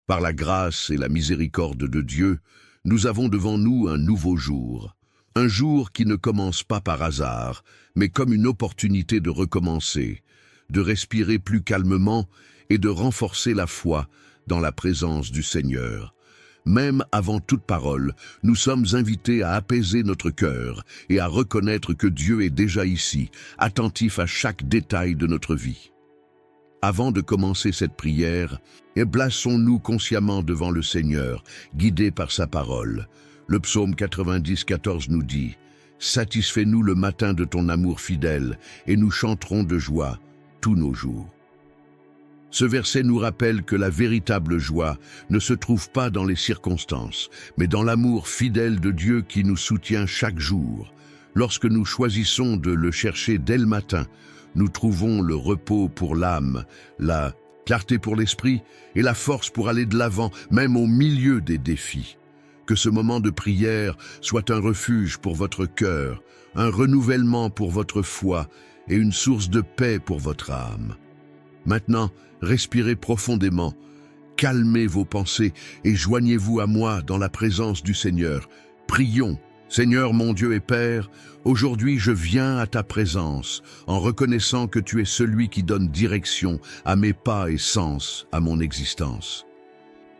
Par la grâce et la miséricorde de Dieu, nous avons devant nous un nouveau jour. Un jour qui ne commence pas par hasard, mais comme une opportunité de recommencer, de respirer plus calmement et de renforcer la foi dans la présence du Seigneur. Même avant toute parole, nous sommes invités à apaiser notre cœur et à reconnaître que Dieu est déjà ici, attentif à chaque détail de notre vie. Avant de commencer cette prière, plaçons-nous consciemment devant le Seigneur, guidés par sa parole. Le psaume 90, 14 nous dit « Satisfais-nous le matin de ton amour fidèle, et nous chanterons de joie tous nos jours. » Ce verset nous rappelle que la véritable joie ne se trouve pas dans les circonstances, mais dans l'amour fidèle de Dieu qui nous soutient chaque jour. Lorsque nous choisissons de le chercher dès le matin, nous trouvons le repos pour l'âme, la clarté pour l'esprit et la force pour aller de l'avant, même au milieu des défis. Que ce moment de prière soit un refuge pour votre cœur, un renouvellement pour votre foi et une source de paix pour votre âme. Maintenant, respirez profondément, calmez vos pensées et joignez-vous à moi dans la présence du Seigneur. Prions. Seigneur mon Dieu et Père, aujourd'hui je viens à ta présence en reconnaissant que tu es celui qui donne direction à mes pas et sens à mon existence.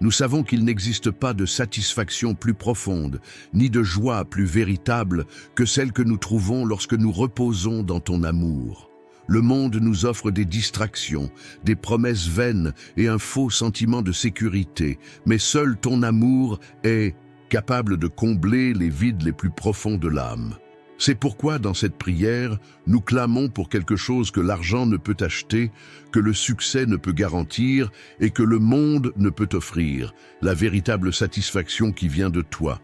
Nous savons qu'il n'existe pas de satisfaction plus profonde, ni de joie plus véritable que celle que nous trouvons lorsque nous reposons dans ton amour. Le monde nous offre des distractions, des promesses vaines et un faux sentiment de sécurité, mais seul ton amour est capable de combler les vides les plus profonds de l'âme. C'est pourquoi, dans cette prière, nous clamons pour quelque chose que l'argent ne peut acheter, que le succès ne peut garantir et que le monde ne peut offrir, la véritable satisfaction qui vient de toi.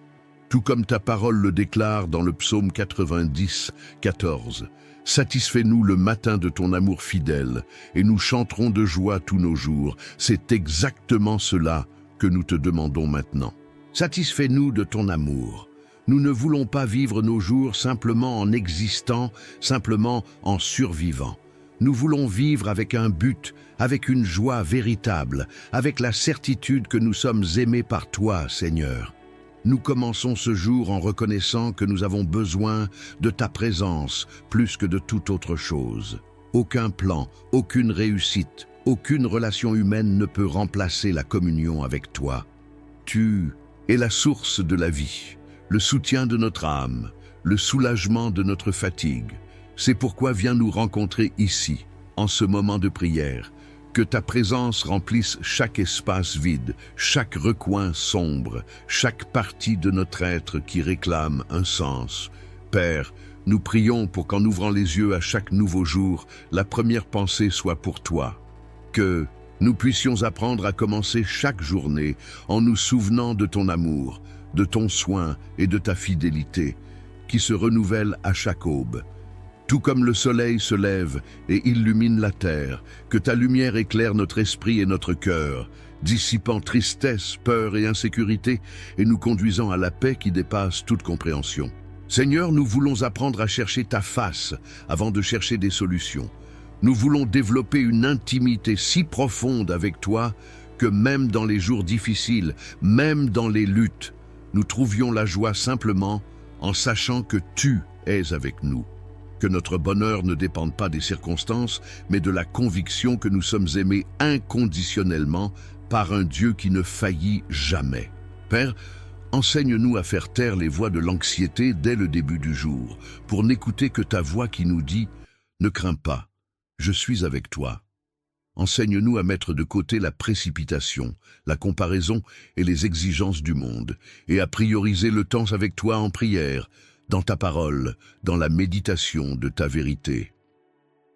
Tout comme ta parole le déclare dans le psaume 90, 14. « Satisfais-nous le matin de ton amour fidèle, et nous chanterons de joie tous nos jours. » C'est exactement cela que nous te demandons maintenant. Satisfais-nous de ton amour. Nous ne voulons pas vivre nos jours simplement en existant, simplement en survivant. Nous voulons vivre avec un but, avec une joie véritable, avec la certitude que nous sommes aimés par toi, Seigneur. Nous commençons ce jour en reconnaissant que nous avons besoin de ta présence plus que de toute autre chose. Aucun plan, aucune réussite, aucune relation humaine ne peut remplacer la communion avec toi. Tu es la source de la vie, le soutien de notre âme, le soulagement de notre fatigue. C'est pourquoi viens nous rencontrer ici, en ce moment de prière. Que ta présence remplisse chaque espace vide, chaque recoin sombre, chaque partie de notre être qui réclame un sens. Père, nous prions pour qu'en ouvrant les yeux à chaque nouveau jour, la première pensée soit pour toi. Que nous puissions apprendre à commencer chaque journée en nous souvenant de ton amour, de ton soin et de ta fidélité, qui se renouvelle à chaque aube. Tout comme le soleil se lève et illumine la terre, que ta lumière éclaire notre esprit et notre cœur, dissipant tristesse, peur et insécurité, et nous conduisant à la paix qui dépasse toute compréhension. Seigneur, nous voulons apprendre à chercher ta face avant de chercher des solutions. Nous voulons développer une intimité si profonde avec toi que même dans les jours difficiles, même dans les luttes, nous trouvions la joie simplement en sachant que tu es avec nous. Que notre bonheur ne dépende pas des circonstances, mais de la conviction que nous sommes aimés inconditionnellement par un Dieu qui ne faillit jamais. Père, enseigne-nous à faire taire les voix de l'anxiété dès le début du jour, pour n'écouter que ta voix qui nous dit « Ne crains pas, je suis avec toi ». Enseigne-nous à mettre de côté la précipitation, la comparaison et les exigences du monde, et à prioriser le temps avec toi en prière, dans ta parole, dans la méditation de ta vérité.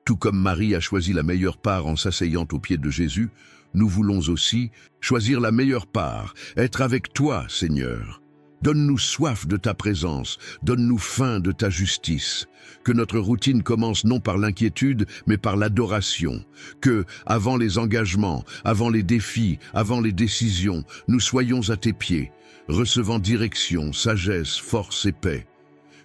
Tout comme Marie a choisi la meilleure part en s'asseyant aux pieds de Jésus, nous voulons aussi choisir la meilleure part, être avec toi, Seigneur. Donne-nous soif de ta présence, donne-nous faim de ta justice. Que notre routine commence non par l'inquiétude, mais par l'adoration. Que, avant les engagements, avant les défis, avant les décisions, nous soyons à tes pieds, recevant direction, sagesse, force et paix.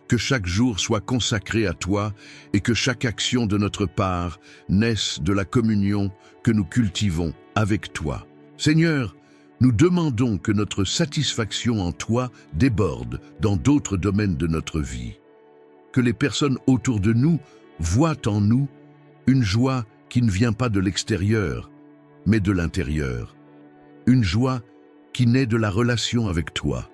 Que chaque jour soit consacré à toi et que chaque action de notre part naisse de la communion que nous cultivons avec toi. Seigneur, Nous demandons que notre satisfaction en toi déborde dans d'autres domaines de notre vie. Que les personnes autour de nous voient en nous une joie qui ne vient pas de l'extérieur, mais de l'intérieur. Une joie qui naît de la relation avec toi.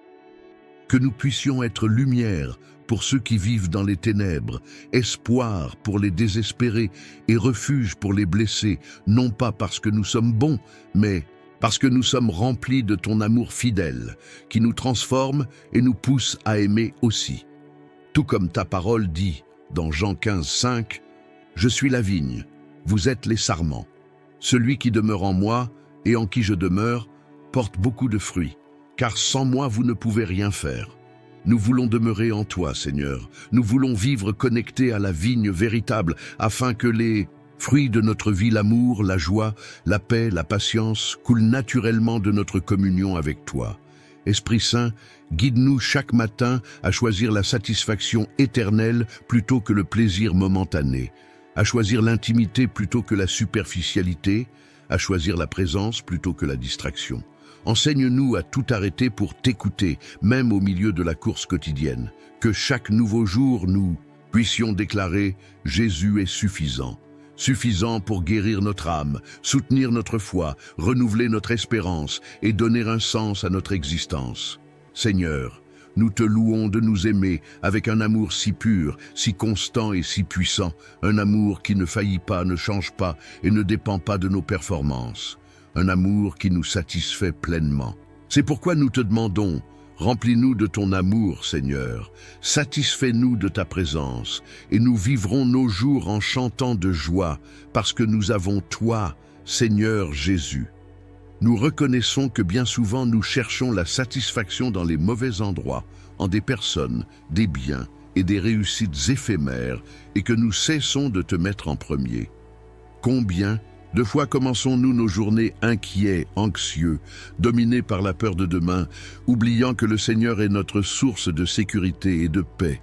Que nous puissions être lumière pour ceux qui vivent dans les ténèbres, espoir pour les désespérés et refuge pour les blessés, non pas parce que nous sommes bons, mais parce que nous sommes remplis de ton amour fidèle, qui nous transforme et nous pousse à aimer aussi. Tout comme ta parole dit dans Jean 15, 5, « Je suis la vigne, vous êtes les sarments. Celui qui demeure en moi et en qui je demeure porte beaucoup de fruits, car sans moi vous ne pouvez rien faire. » Nous voulons demeurer en toi, Seigneur. Nous voulons vivre connectés à la vigne véritable, afin que les fruits de notre vie, l'amour, la joie, la paix, la patience, coulent naturellement de notre communion avec toi. Esprit Saint, guide-nous chaque matin à choisir la satisfaction éternelle plutôt que le plaisir momentané, à choisir l'intimité plutôt que la superficialité, à choisir la présence plutôt que la distraction. Enseigne-nous à tout arrêter pour t'écouter, même au milieu de la course quotidienne. Que chaque nouveau jour, nous puissions déclarer « Jésus est suffisant ». Suffisant pour guérir notre âme, soutenir notre foi, renouveler notre espérance et donner un sens à notre existence. Seigneur, nous te louons de nous aimer avec un amour si pur, si constant et si puissant, un amour qui ne faillit pas, ne change pas et ne dépend pas de nos performances. Un amour qui nous satisfait pleinement. C'est pourquoi nous te demandons, remplis-nous de ton amour, Seigneur, satisfais-nous de ta présence, et nous vivrons nos jours en chantant de joie, parce que nous avons toi, Seigneur Jésus. Nous reconnaissons que bien souvent nous cherchons la satisfaction dans les mauvais endroits, en des personnes, des biens et des réussites éphémères, et que nous cessons de te mettre en premier. Combien de fois commençons-nous nos journées inquiets, anxieux, dominés par la peur de demain, oubliant que le Seigneur est notre source de sécurité et de paix?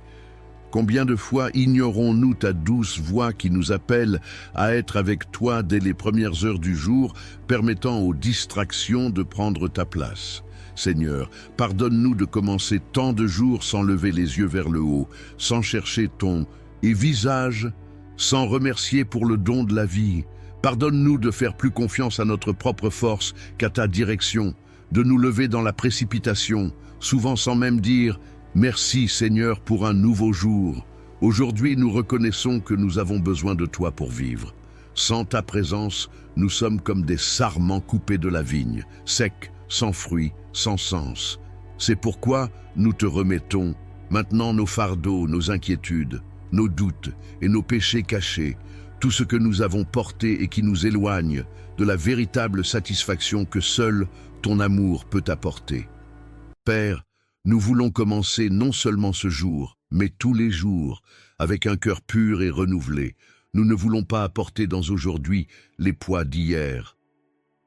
Combien de fois ignorons-nous ta douce voix qui nous appelle à être avec toi dès les premières heures du jour, permettant aux distractions de prendre ta place? Seigneur, pardonne-nous de commencer tant de jours sans lever les yeux vers le haut, sans chercher ton visage, sans remercier pour le don de la vie. Pardonne-nous de faire plus confiance à notre propre force qu'à ta direction, de nous lever dans la précipitation, souvent sans même dire « Merci Seigneur pour un nouveau jour ». Aujourd'hui, nous reconnaissons que nous avons besoin de toi pour vivre. Sans ta présence, nous sommes comme des sarments coupés de la vigne, secs, sans fruits, sans sens. C'est pourquoi nous te remettons maintenant nos fardeaux, nos inquiétudes, nos doutes et nos péchés cachés, tout ce que nous avons porté et qui nous éloigne de la véritable satisfaction que seul ton amour peut apporter. Père, nous voulons commencer non seulement ce jour, mais tous les jours, avec un cœur pur et renouvelé. Nous ne voulons pas apporter dans aujourd'hui les poids d'hier.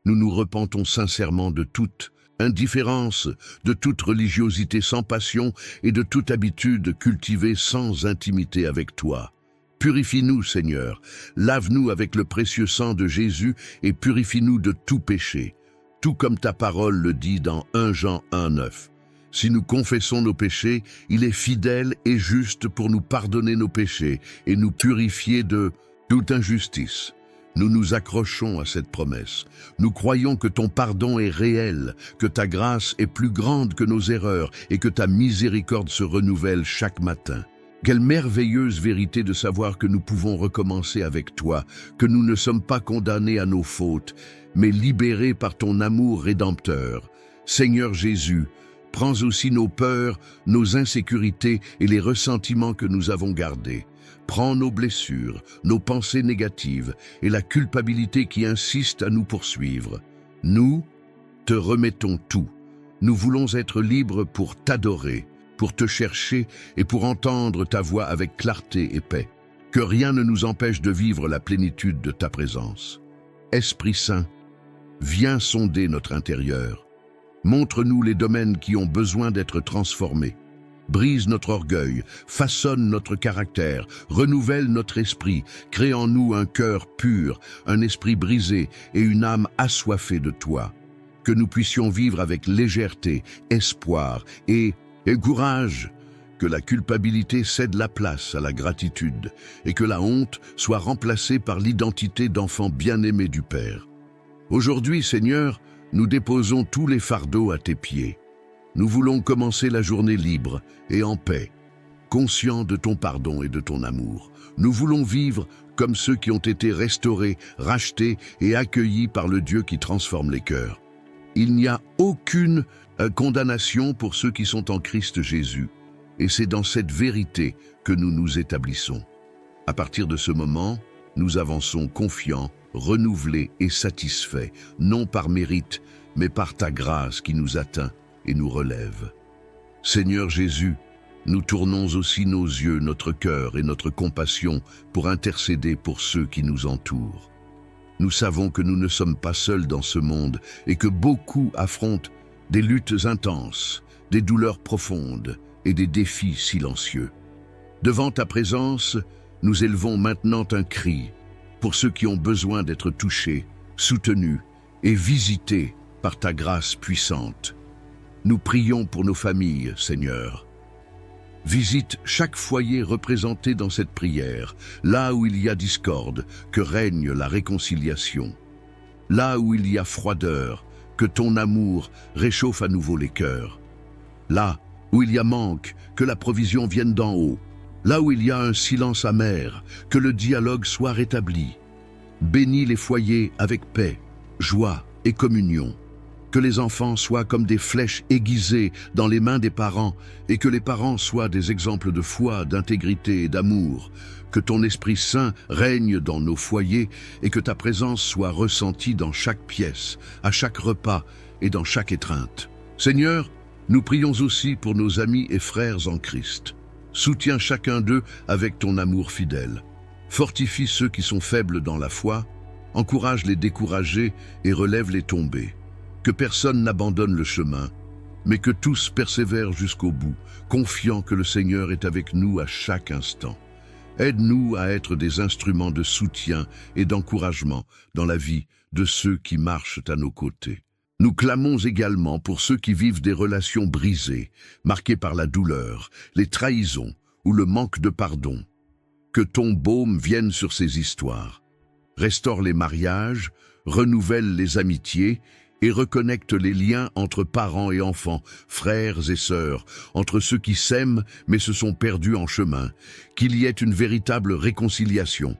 Nous nous repentons sincèrement de toute indifférence, de toute religiosité sans passion et de toute habitude cultivée sans intimité avec toi. Purifie-nous, Seigneur, lave-nous avec le précieux sang de Jésus et purifie-nous de tout péché, tout comme ta parole le dit dans 1 Jean 1,9. Si nous confessons nos péchés, il est fidèle et juste pour nous pardonner nos péchés et nous purifier de toute injustice. Nous nous accrochons à cette promesse. Nous croyons que ton pardon est réel, que ta grâce est plus grande que nos erreurs et que ta miséricorde se renouvelle chaque matin. Quelle merveilleuse vérité de savoir que nous pouvons recommencer avec toi, que nous ne sommes pas condamnés à nos fautes, mais libérés par ton amour rédempteur. Seigneur Jésus, prends aussi nos peurs, nos insécurités et les ressentiments que nous avons gardés. Prends nos blessures, nos pensées négatives et la culpabilité qui insiste à nous poursuivre. Nous te remettons tout. Nous voulons être libres pour t'adorer, pour te chercher et pour entendre ta voix avec clarté et paix. Que rien ne nous empêche de vivre la plénitude de ta présence. Esprit Saint, viens sonder notre intérieur. Montre-nous les domaines qui ont besoin d'être transformés. Brise notre orgueil, façonne notre caractère, renouvelle notre esprit, crée en nous un cœur pur, un esprit brisé et une âme assoiffée de toi. que nous puissions vivre avec légèreté, espoir et courage, que la culpabilité cède la place à la gratitude et que la honte soit remplacée par l'identité d'enfant bien-aimé du Père. Aujourd'hui, Seigneur, nous déposons tous les fardeaux à tes pieds. Nous voulons commencer la journée libre et en paix, conscients de ton pardon et de ton amour. Nous voulons vivre comme ceux qui ont été restaurés, rachetés et accueillis par le Dieu qui transforme les cœurs. Il n'y a aucune condamnation pour ceux qui sont en Christ Jésus, et c'est dans cette vérité que nous nous établissons. À partir de ce moment, nous avançons confiants, renouvelés et satisfaits, non par mérite, mais par ta grâce qui nous atteint et nous relève. Seigneur Jésus, nous tournons aussi nos yeux, notre cœur et notre compassion pour intercéder pour ceux qui nous entourent. Nous savons que nous ne sommes pas seuls dans ce monde et que beaucoup affrontent des luttes intenses, des douleurs profondes et des défis silencieux. Devant ta présence, nous élevons maintenant un cri pour ceux qui ont besoin d'être touchés, soutenus et visités par ta grâce puissante. Nous prions pour nos familles, Seigneur. Visite chaque foyer représenté dans cette prière, là où il y a discorde, que règne la réconciliation. Là où il y a froideur, que ton amour réchauffe à nouveau les cœurs. Là où il y a manque, que la provision vienne d'en haut. Là où il y a un silence amer, que le dialogue soit rétabli. Bénis les foyers avec paix, joie et communion. Que les enfants soient comme des flèches aiguisées dans les mains des parents et que les parents soient des exemples de foi, d'intégrité et d'amour. Que ton Esprit Saint règne dans nos foyers et que ta présence soit ressentie dans chaque pièce, à chaque repas et dans chaque étreinte. Seigneur, nous prions aussi pour nos amis et frères en Christ. Soutiens chacun d'eux avec ton amour fidèle. Fortifie ceux qui sont faibles dans la foi, encourage les découragés et relève les tombés. Que personne n'abandonne le chemin, mais que tous persévèrent jusqu'au bout, confiant que le Seigneur est avec nous à chaque instant. Aide-nous à être des instruments de soutien et d'encouragement dans la vie de ceux qui marchent à nos côtés. Nous clamons également pour ceux qui vivent des relations brisées, marquées par la douleur, les trahisons ou le manque de pardon. Que ton baume vienne sur ces histoires. Restaure les mariages, renouvelle les amitiés et reconnecte les liens entre parents et enfants, frères et sœurs, entre ceux qui s'aiment mais se sont perdus en chemin, qu'il y ait une véritable réconciliation.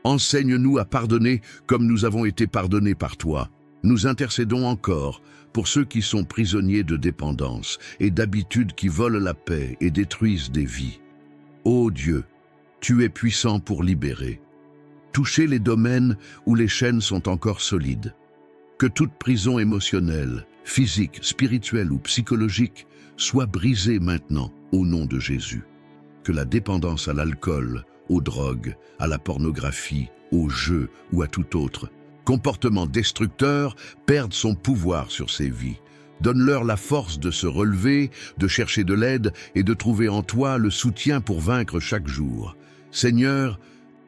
Enseigne-nous à pardonner comme nous avons été pardonnés par toi. Nous intercédons encore pour ceux qui sont prisonniers de dépendance et d'habitudes qui volent la paix et détruisent des vies. Ô Dieu, tu es puissant pour libérer. Touchez les domaines où les chaînes sont encore solides. Que toute prison émotionnelle, physique, spirituelle ou psychologique soit brisée maintenant au nom de Jésus. Que la dépendance à l'alcool, aux drogues, à la pornographie, aux jeux ou à tout autre comportement destructeur perde son pouvoir sur ces vies. Donne-leur la force de se relever, de chercher de l'aide et de trouver en toi le soutien pour vaincre chaque jour. Seigneur,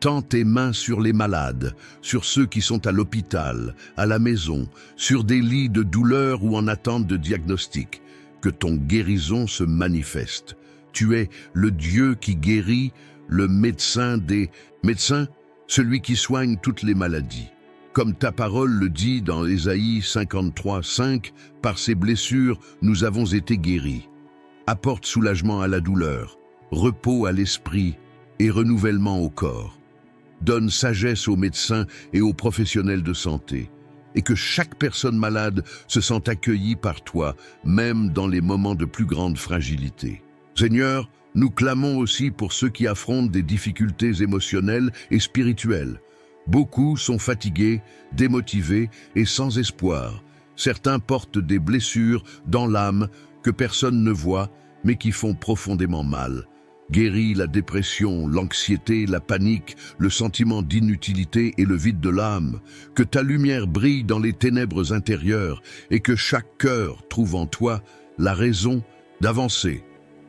tends tes mains sur les malades, sur ceux qui sont à l'hôpital, à la maison, sur des lits de douleur ou en attente de diagnostic. Que ton guérison se manifeste. Tu es le Dieu qui guérit, le médecin des médecins, celui qui soigne toutes les maladies. Comme ta parole le dit dans Ésaïe 53, 5, par ses blessures, nous avons été guéris. Apporte soulagement à la douleur, repos à l'esprit et renouvellement au corps. Donne sagesse aux médecins et aux professionnels de santé, et que chaque personne malade se sente accueillie par toi, même dans les moments de plus grande fragilité. Seigneur, nous clamons aussi pour ceux qui affrontent des difficultés émotionnelles et spirituelles. Beaucoup sont fatigués, démotivés et sans espoir. Certains portent des blessures dans l'âme que personne ne voit, mais qui font profondément mal. Guéris la dépression, l'anxiété, la panique, le sentiment d'inutilité et le vide de l'âme. Que ta lumière brille dans les ténèbres intérieures et que chaque cœur trouve en toi la raison d'avancer.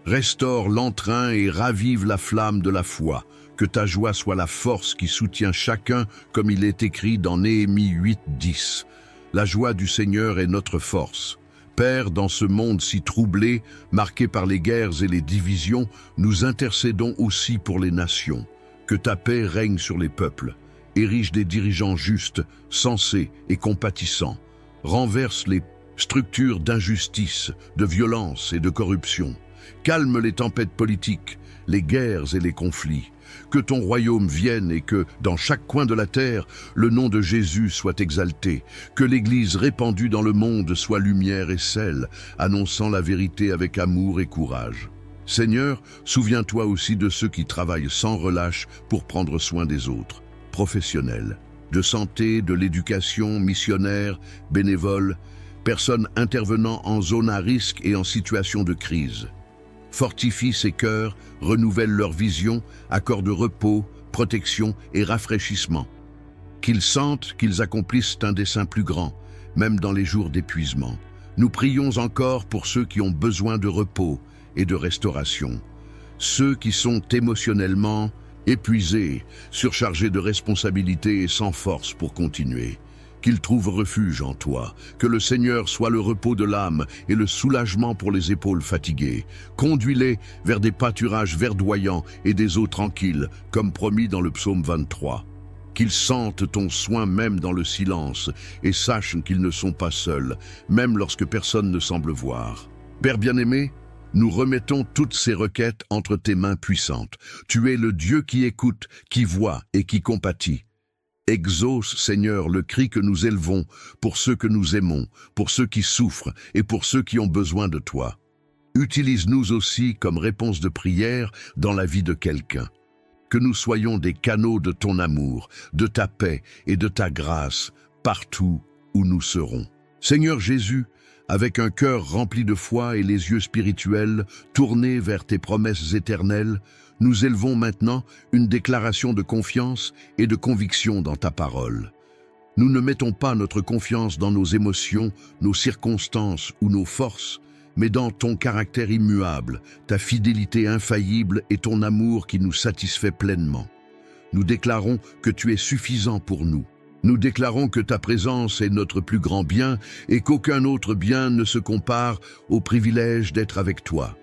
Restaure l'entrain et ravive la flamme de la foi. Que ta joie soit la force qui soutient chacun, comme il est écrit dans Néhémie 8, 10. La joie du Seigneur est notre force. Père, dans ce monde si troublé, marqué par les guerres et les divisions, nous intercédons aussi pour les nations. Que ta paix règne sur les peuples. Érige des dirigeants justes, sensés et compatissants. Renverse les structures d'injustice, de violence et de corruption. Calme les tempêtes politiques, les guerres et les conflits. Que ton royaume vienne et que, dans chaque coin de la terre, le nom de Jésus soit exalté. Que l'Église répandue dans le monde soit lumière et sel, annonçant la vérité avec amour et courage. Seigneur, souviens-toi aussi de ceux qui travaillent sans relâche pour prendre soin des autres, professionnels, de santé, de l'éducation, missionnaires, bénévoles, personnes intervenant en zone à risque et en situation de crise. Fortifie ces cœurs, renouvelle leur vision, accorde repos, protection et rafraîchissement. Qu'ils sentent qu'ils accomplissent un dessein plus grand, même dans les jours d'épuisement. Nous prions encore pour ceux qui ont besoin de repos et de restauration. Ceux qui sont émotionnellement épuisés, surchargés de responsabilités et sans force pour continuer. Qu'ils trouvent refuge en toi, que le Seigneur soit le repos de l'âme et le soulagement pour les épaules fatiguées. Conduis-les vers des pâturages verdoyants et des eaux tranquilles, comme promis dans le psaume 23. Qu'ils sentent ton soin même dans le silence et sachent qu'ils ne sont pas seuls, même lorsque personne ne semble voir. Père bien-aimé, nous remettons toutes ces requêtes entre tes mains puissantes. Tu es le Dieu qui écoute, qui voit et qui compatit. Exauce, Seigneur, le cri que nous élevons pour ceux que nous aimons, pour ceux qui souffrent et pour ceux qui ont besoin de toi. Utilise-nous aussi comme réponse de prière dans la vie de quelqu'un. Que nous soyons des canaux de ton amour, de ta paix et de ta grâce partout où nous serons. Seigneur Jésus, avec un cœur rempli de foi et les yeux spirituels tournés vers tes promesses éternelles, nous élevons maintenant une déclaration de confiance et de conviction dans ta parole. Nous ne mettons pas notre confiance dans nos émotions, nos circonstances ou nos forces, mais dans ton caractère immuable, ta fidélité infaillible et ton amour qui nous satisfait pleinement. Nous déclarons que tu es suffisant pour nous. Nous déclarons que ta présence est notre plus grand bien et qu'aucun autre bien ne se compare au privilège d'être avec toi.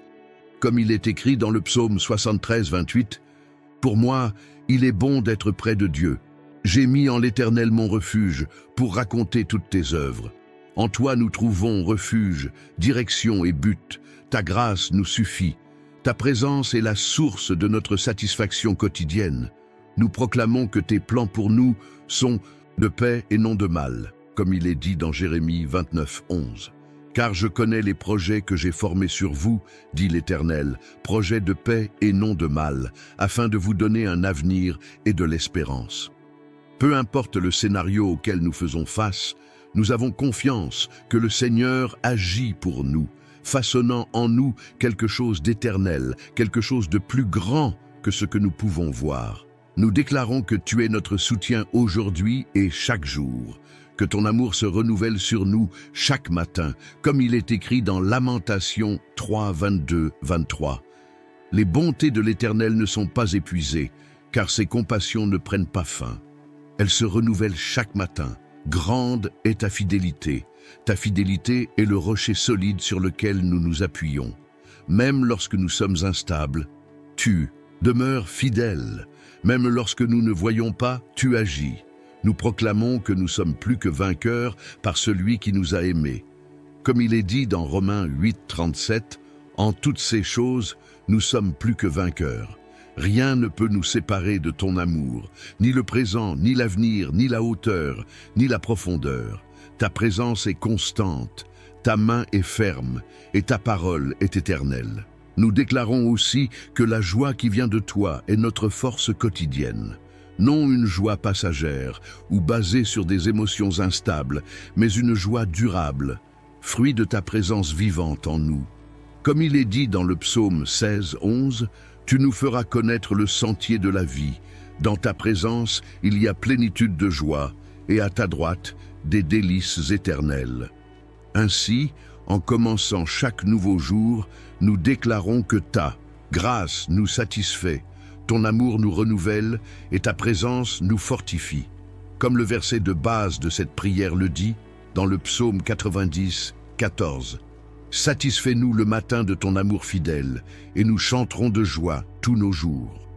Comme il est écrit dans le psaume 73, 28, « Pour moi, il est bon d'être près de Dieu. J'ai mis en l'Éternel mon refuge pour raconter toutes tes œuvres. En toi nous trouvons refuge, direction et but. Ta grâce nous suffit. Ta présence est la source de notre satisfaction quotidienne. Nous proclamons que tes plans pour nous sont de paix et non de mal, comme il est dit dans Jérémie 29, 11. Car je connais les projets que j'ai formés sur vous, dit l'Éternel, projets de paix et non de mal, afin de vous donner un avenir et de l'espérance. Peu importe le scénario auquel nous faisons face, nous avons confiance que le Seigneur agit pour nous, façonnant en nous quelque chose d'éternel, quelque chose de plus grand que ce que nous pouvons voir. Nous déclarons que tu es notre soutien aujourd'hui et chaque jour, que ton amour se renouvelle sur nous chaque matin, comme il est écrit dans Lamentations 3, 22, 23. Les bontés de l'Éternel ne sont pas épuisées, car ses compassions ne prennent pas fin. Elles se renouvellent chaque matin. Grande est ta fidélité. Ta fidélité est le rocher solide sur lequel nous nous appuyons. Même lorsque nous sommes instables, tu demeures fidèle. Même lorsque nous ne voyons pas, tu agis. Nous proclamons que nous sommes plus que vainqueurs par celui qui nous a aimés. Comme il est dit dans Romains 8, 37, « En toutes ces choses, nous sommes plus que vainqueurs. Rien ne peut nous séparer de ton amour, ni le présent, ni l'avenir, ni la hauteur, ni la profondeur. Ta présence est constante, ta main est ferme, et ta parole est éternelle. » Nous déclarons aussi que la joie qui vient de toi est notre force quotidienne. Non une joie passagère ou basée sur des émotions instables, mais une joie durable, fruit de ta présence vivante en nous. Comme il est dit dans le psaume 16, 11, « Tu nous feras connaître le sentier de la vie. Dans ta présence, il y a plénitude de joie, et à ta droite, des délices éternelles. » Ainsi, en commençant chaque nouveau jour, nous déclarons que ta grâce nous satisfait, ton amour nous renouvelle et ta présence nous fortifie. Comme le verset de base de cette prière le dit, dans le psaume 90, 14. Satisfais-nous le matin de ton amour fidèle, et nous chanterons de joie tous nos jours.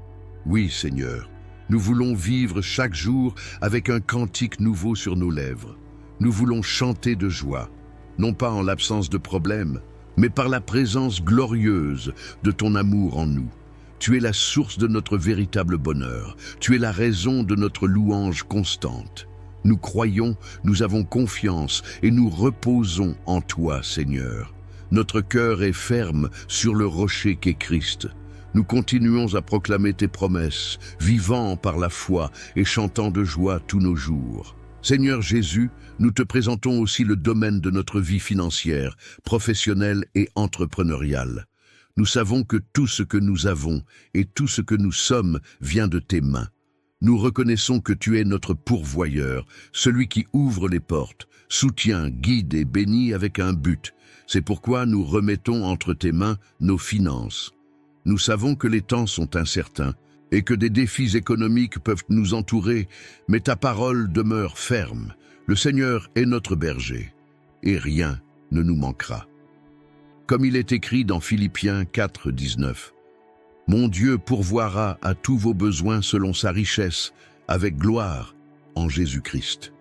Oui, Seigneur, nous voulons vivre chaque jour avec un cantique nouveau sur nos lèvres. Nous voulons chanter de joie, non pas en l'absence de problèmes, mais par la présence glorieuse de ton amour en nous. Tu es la source de notre véritable bonheur. Tu es la raison de notre louange constante. Nous croyons, nous avons confiance et nous reposons en toi, Seigneur. Notre cœur est ferme sur le rocher qu'est Christ. Nous continuons à proclamer tes promesses, vivant par la foi et chantant de joie tous nos jours. Seigneur Jésus, nous te présentons aussi le domaine de notre vie financière, professionnelle et entrepreneuriale. Nous savons que tout ce que nous avons et tout ce que nous sommes vient de tes mains. Nous reconnaissons que tu es notre pourvoyeur, celui qui ouvre les portes, soutient, guide et bénit avec un but. C'est pourquoi nous remettons entre tes mains nos finances. Nous savons que les temps sont incertains et que des défis économiques peuvent nous entourer, mais ta parole demeure ferme. Le Seigneur est notre berger, et rien ne nous manquera. Comme il est écrit dans Philippiens 4, 19, « Mon Dieu pourvoira à tous vos besoins selon sa richesse, avec gloire, en Jésus-Christ. »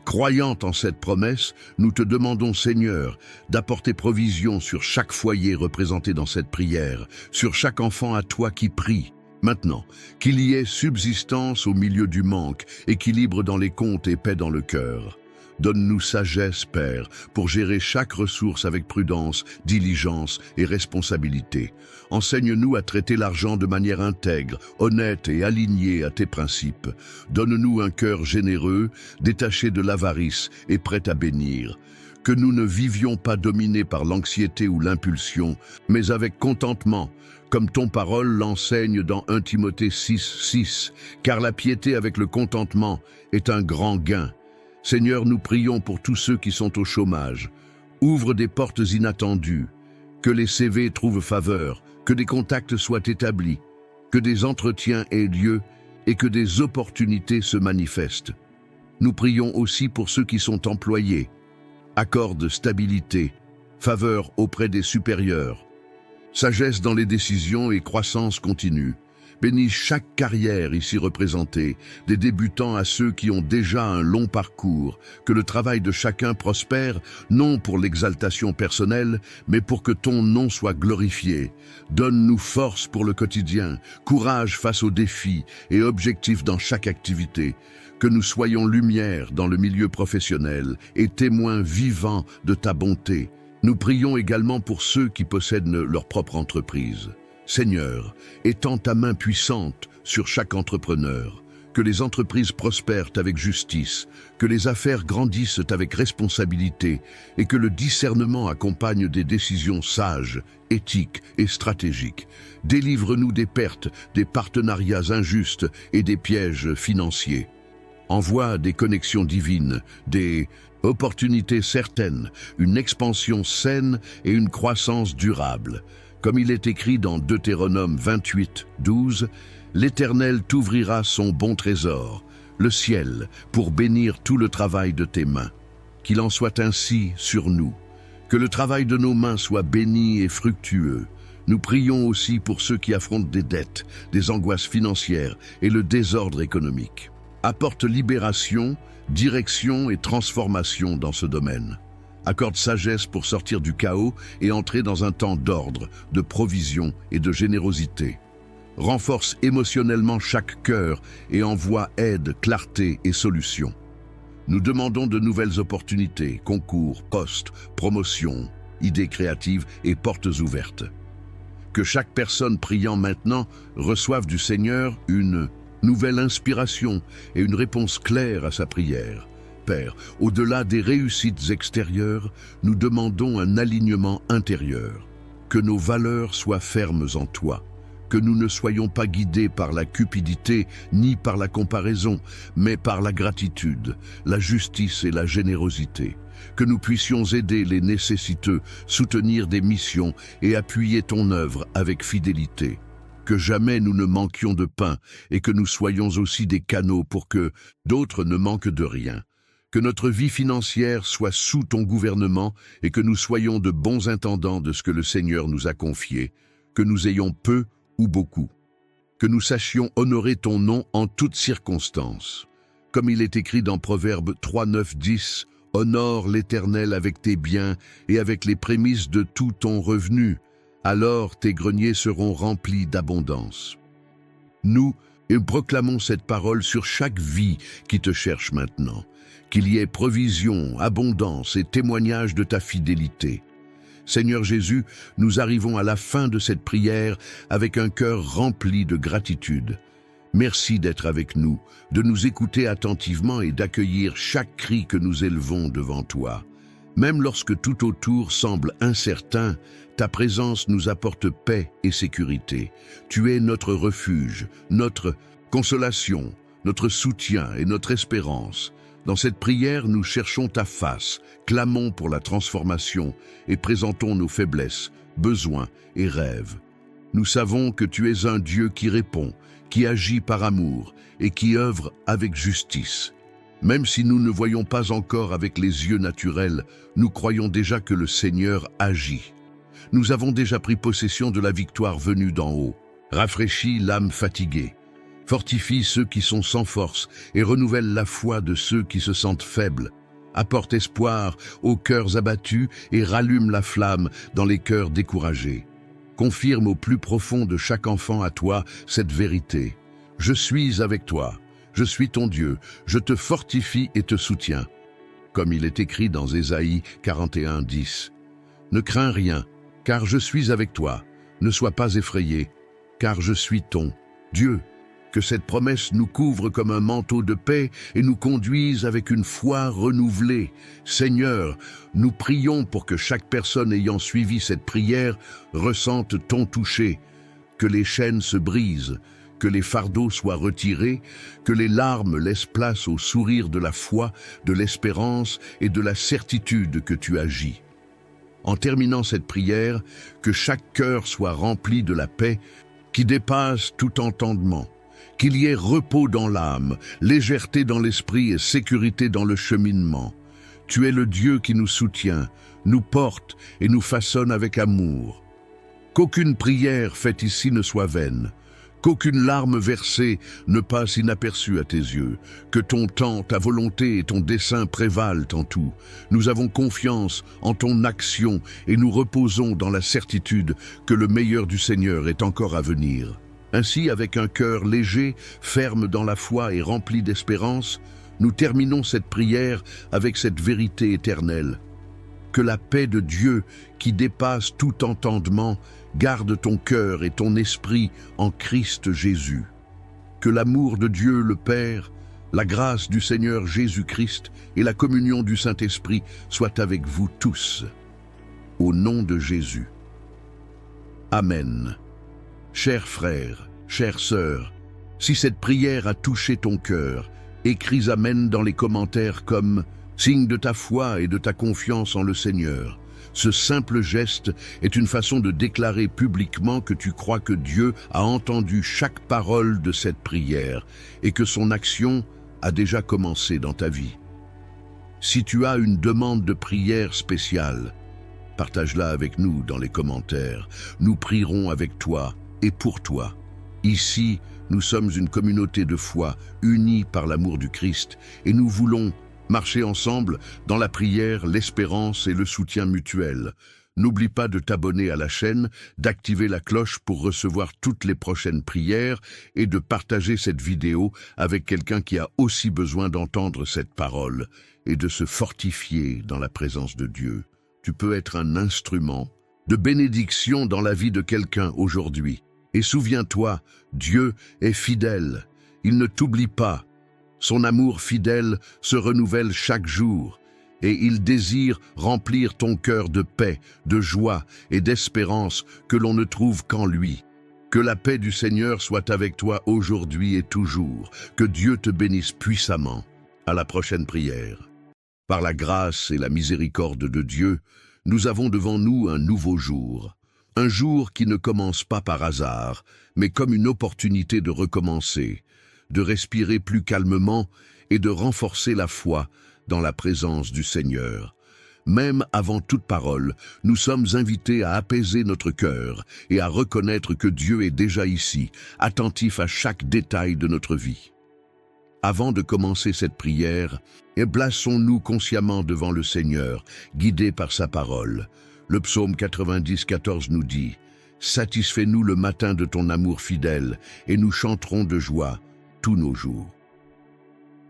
Croyant en cette promesse, nous te demandons, Seigneur, d'apporter provision sur chaque foyer représenté dans cette prière, sur chaque enfant à toi qui prie. Maintenant, qu'il y ait subsistance au milieu du manque, équilibre dans les comptes et paix dans le cœur. Donne-nous sagesse, Père, pour gérer chaque ressource avec prudence, diligence et responsabilité. Enseigne-nous à traiter l'argent de manière intègre, honnête et alignée à tes principes. Donne-nous un cœur généreux, détaché de l'avarice et prêt à bénir. Que nous ne vivions pas dominés par l'anxiété ou l'impulsion, mais avec contentement, comme ton parole l'enseigne dans 1 Timothée 6, 6, car la piété avec le contentement est un grand gain. Seigneur, nous prions pour tous ceux qui sont au chômage. Ouvre des portes inattendues, que les CV trouvent faveur, que des contacts soient établis, que des entretiens aient lieu et que des opportunités se manifestent. Nous prions aussi pour ceux qui sont employés. Accorde stabilité, faveur auprès des supérieurs, sagesse dans les décisions et croissance continue. Bénis chaque carrière ici représentée, des débutants à ceux qui ont déjà un long parcours, que le travail de chacun prospère, non pour l'exaltation personnelle, mais pour que ton nom soit glorifié. Donne-nous force pour le quotidien, courage face aux défis et objectifs dans chaque activité. Que nous soyons lumière dans le milieu professionnel et témoins vivants de ta bonté. Nous prions également pour ceux qui possèdent leur propre entreprise. Seigneur, étends ta main puissante sur chaque entrepreneur, que les entreprises prospèrent avec justice, que les affaires grandissent avec responsabilité et que le discernement accompagne des décisions sages, éthiques et stratégiques. Délivre-nous des pertes, des partenariats injustes et des pièges financiers. Envoie des connexions divines, des opportunités certaines, une expansion saine et une croissance durable. Comme il est écrit dans Deutéronome 28, 12, « L'Éternel t'ouvrira son bon trésor, le ciel, pour bénir tout le travail de tes mains. Qu'il en soit ainsi sur nous. Que le travail de nos mains soit béni et fructueux. Nous prions aussi pour ceux qui affrontent des dettes, des angoisses financières et le désordre économique. Apporte libération, direction et transformation dans ce domaine. Accorde sagesse pour sortir du chaos et entrer dans un temps d'ordre, de provision et de générosité. Renforce émotionnellement chaque cœur et envoie aide, clarté et solutions. Nous demandons de nouvelles opportunités, concours, postes, promotions, idées créatives et portes ouvertes. Que chaque personne priant maintenant reçoive du Seigneur une nouvelle inspiration et une réponse claire à sa prière. Père, au-delà des réussites extérieures, nous demandons un alignement intérieur. Que nos valeurs soient fermes en toi. Que nous ne soyons pas guidés par la cupidité ni par la comparaison, mais par la gratitude, la justice et la générosité. Que nous puissions aider les nécessiteux, soutenir des missions et appuyer ton œuvre avec fidélité. Que jamais nous ne manquions de pain et que nous soyons aussi des canaux pour que d'autres ne manquent de rien. Que notre vie financière soit sous ton gouvernement et que nous soyons de bons intendants de ce que le Seigneur nous a confié, que nous ayons peu ou beaucoup. Que nous sachions honorer ton nom en toutes circonstances. Comme il est écrit dans Proverbes 3, 9, 10, « Honore l'Éternel avec tes biens et avec les prémices de tout ton revenu, alors tes greniers seront remplis d'abondance. » Nous proclamons cette parole sur chaque vie qui te cherche maintenant. Qu'il y ait provision, abondance et témoignage de ta fidélité. Seigneur Jésus, nous arrivons à la fin de cette prière avec un cœur rempli de gratitude. Merci d'être avec nous, de nous écouter attentivement et d'accueillir chaque cri que nous élevons devant toi. Même lorsque tout autour semble incertain, ta présence nous apporte paix et sécurité. Tu es notre refuge, notre consolation, notre soutien et notre espérance. Dans cette prière, nous cherchons ta face, clamons pour la transformation et présentons nos faiblesses, besoins et rêves. Nous savons que tu es un Dieu qui répond, qui agit par amour et qui œuvre avec justice. Même si nous ne voyons pas encore avec les yeux naturels, nous croyons déjà que le Seigneur agit. Nous avons déjà pris possession de la victoire venue d'en haut. Rafraîchis l'âme fatiguée. Fortifie ceux qui sont sans force et renouvelle la foi de ceux qui se sentent faibles. Apporte espoir aux cœurs abattus et rallume la flamme dans les cœurs découragés. Confirme au plus profond de chaque enfant à toi cette vérité. Je suis avec toi, je suis ton Dieu, je te fortifie et te soutiens. Comme il est écrit dans Ésaïe 41, 10. Ne crains rien, car je suis avec toi. Ne sois pas effrayé, car je suis ton Dieu. Que cette promesse nous couvre comme un manteau de paix et nous conduise avec une foi renouvelée. Seigneur, nous prions pour que chaque personne ayant suivi cette prière ressente ton toucher, que les chaînes se brisent, que les fardeaux soient retirés, que les larmes laissent place au sourire de la foi, de l'espérance et de la certitude que tu agis. En terminant cette prière, que chaque cœur soit rempli de la paix qui dépasse tout entendement. Qu'il y ait repos dans l'âme, légèreté dans l'esprit et sécurité dans le cheminement. Tu es le Dieu qui nous soutient, nous porte et nous façonne avec amour. Qu'aucune prière faite ici ne soit vaine, qu'aucune larme versée ne passe inaperçue à tes yeux, que ton temps, ta volonté et ton dessein prévalent en tout. Nous avons confiance en ton action et nous reposons dans la certitude que le meilleur du Seigneur est encore à venir. Ainsi, avec un cœur léger, ferme dans la foi et rempli d'espérance, nous terminons cette prière avec cette vérité éternelle. Que la paix de Dieu, qui dépasse tout entendement, garde ton cœur et ton esprit en Christ Jésus. Que l'amour de Dieu le Père, la grâce du Seigneur Jésus-Christ et la communion du Saint-Esprit soient avec vous tous. Au nom de Jésus. Amen. Chers frères, chères sœurs, si cette prière a touché ton cœur, écris Amen dans les commentaires comme signe de ta foi et de ta confiance en le Seigneur. Ce simple geste est une façon de déclarer publiquement que tu crois que Dieu a entendu chaque parole de cette prière et que son action a déjà commencé dans ta vie. Si tu as une demande de prière spéciale, partage-la avec nous dans les commentaires. Nous prierons avec toi et pour toi. Ici, nous sommes une communauté de foi unie par l'amour du Christ et nous voulons marcher ensemble dans la prière, l'espérance et le soutien mutuel. N'oublie pas de t'abonner à la chaîne, d'activer la cloche pour recevoir toutes les prochaines prières et de partager cette vidéo avec quelqu'un qui a aussi besoin d'entendre cette parole et de se fortifier dans la présence de Dieu. Tu peux être un instrument de bénédiction dans la vie de quelqu'un aujourd'hui. Et souviens-toi, Dieu est fidèle, il ne t'oublie pas. Son amour fidèle se renouvelle chaque jour et il désire remplir ton cœur de paix, de joie et d'espérance que l'on ne trouve qu'en lui. Que la paix du Seigneur soit avec toi aujourd'hui et toujours. Que Dieu te bénisse puissamment. À la prochaine prière. Par la grâce et la miséricorde de Dieu, nous avons devant nous un nouveau jour. Un jour qui ne commence pas par hasard, mais comme une opportunité de recommencer, de respirer plus calmement et de renforcer la foi dans la présence du Seigneur. Même avant toute parole, nous sommes invités à apaiser notre cœur et à reconnaître que Dieu est déjà ici, attentif à chaque détail de notre vie. Avant de commencer cette prière, plaçons-nous consciemment devant le Seigneur, guidés par sa parole. Le psaume 90, 14 nous dit « Satisfais-nous le matin de ton amour fidèle, et nous chanterons de joie tous nos jours. »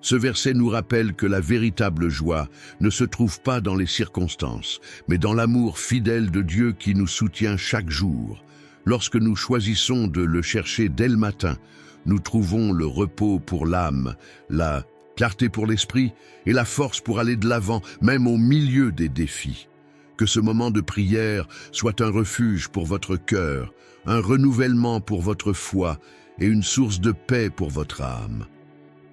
Ce verset nous rappelle que la véritable joie ne se trouve pas dans les circonstances, mais dans l'amour fidèle de Dieu qui nous soutient chaque jour. Lorsque nous choisissons de le chercher dès le matin, nous trouvons le repos pour l'âme, la clarté pour l'esprit et la force pour aller de l'avant, même au milieu des défis. Que ce moment de prière soit un refuge pour votre cœur, un renouvellement pour votre foi et une source de paix pour votre âme.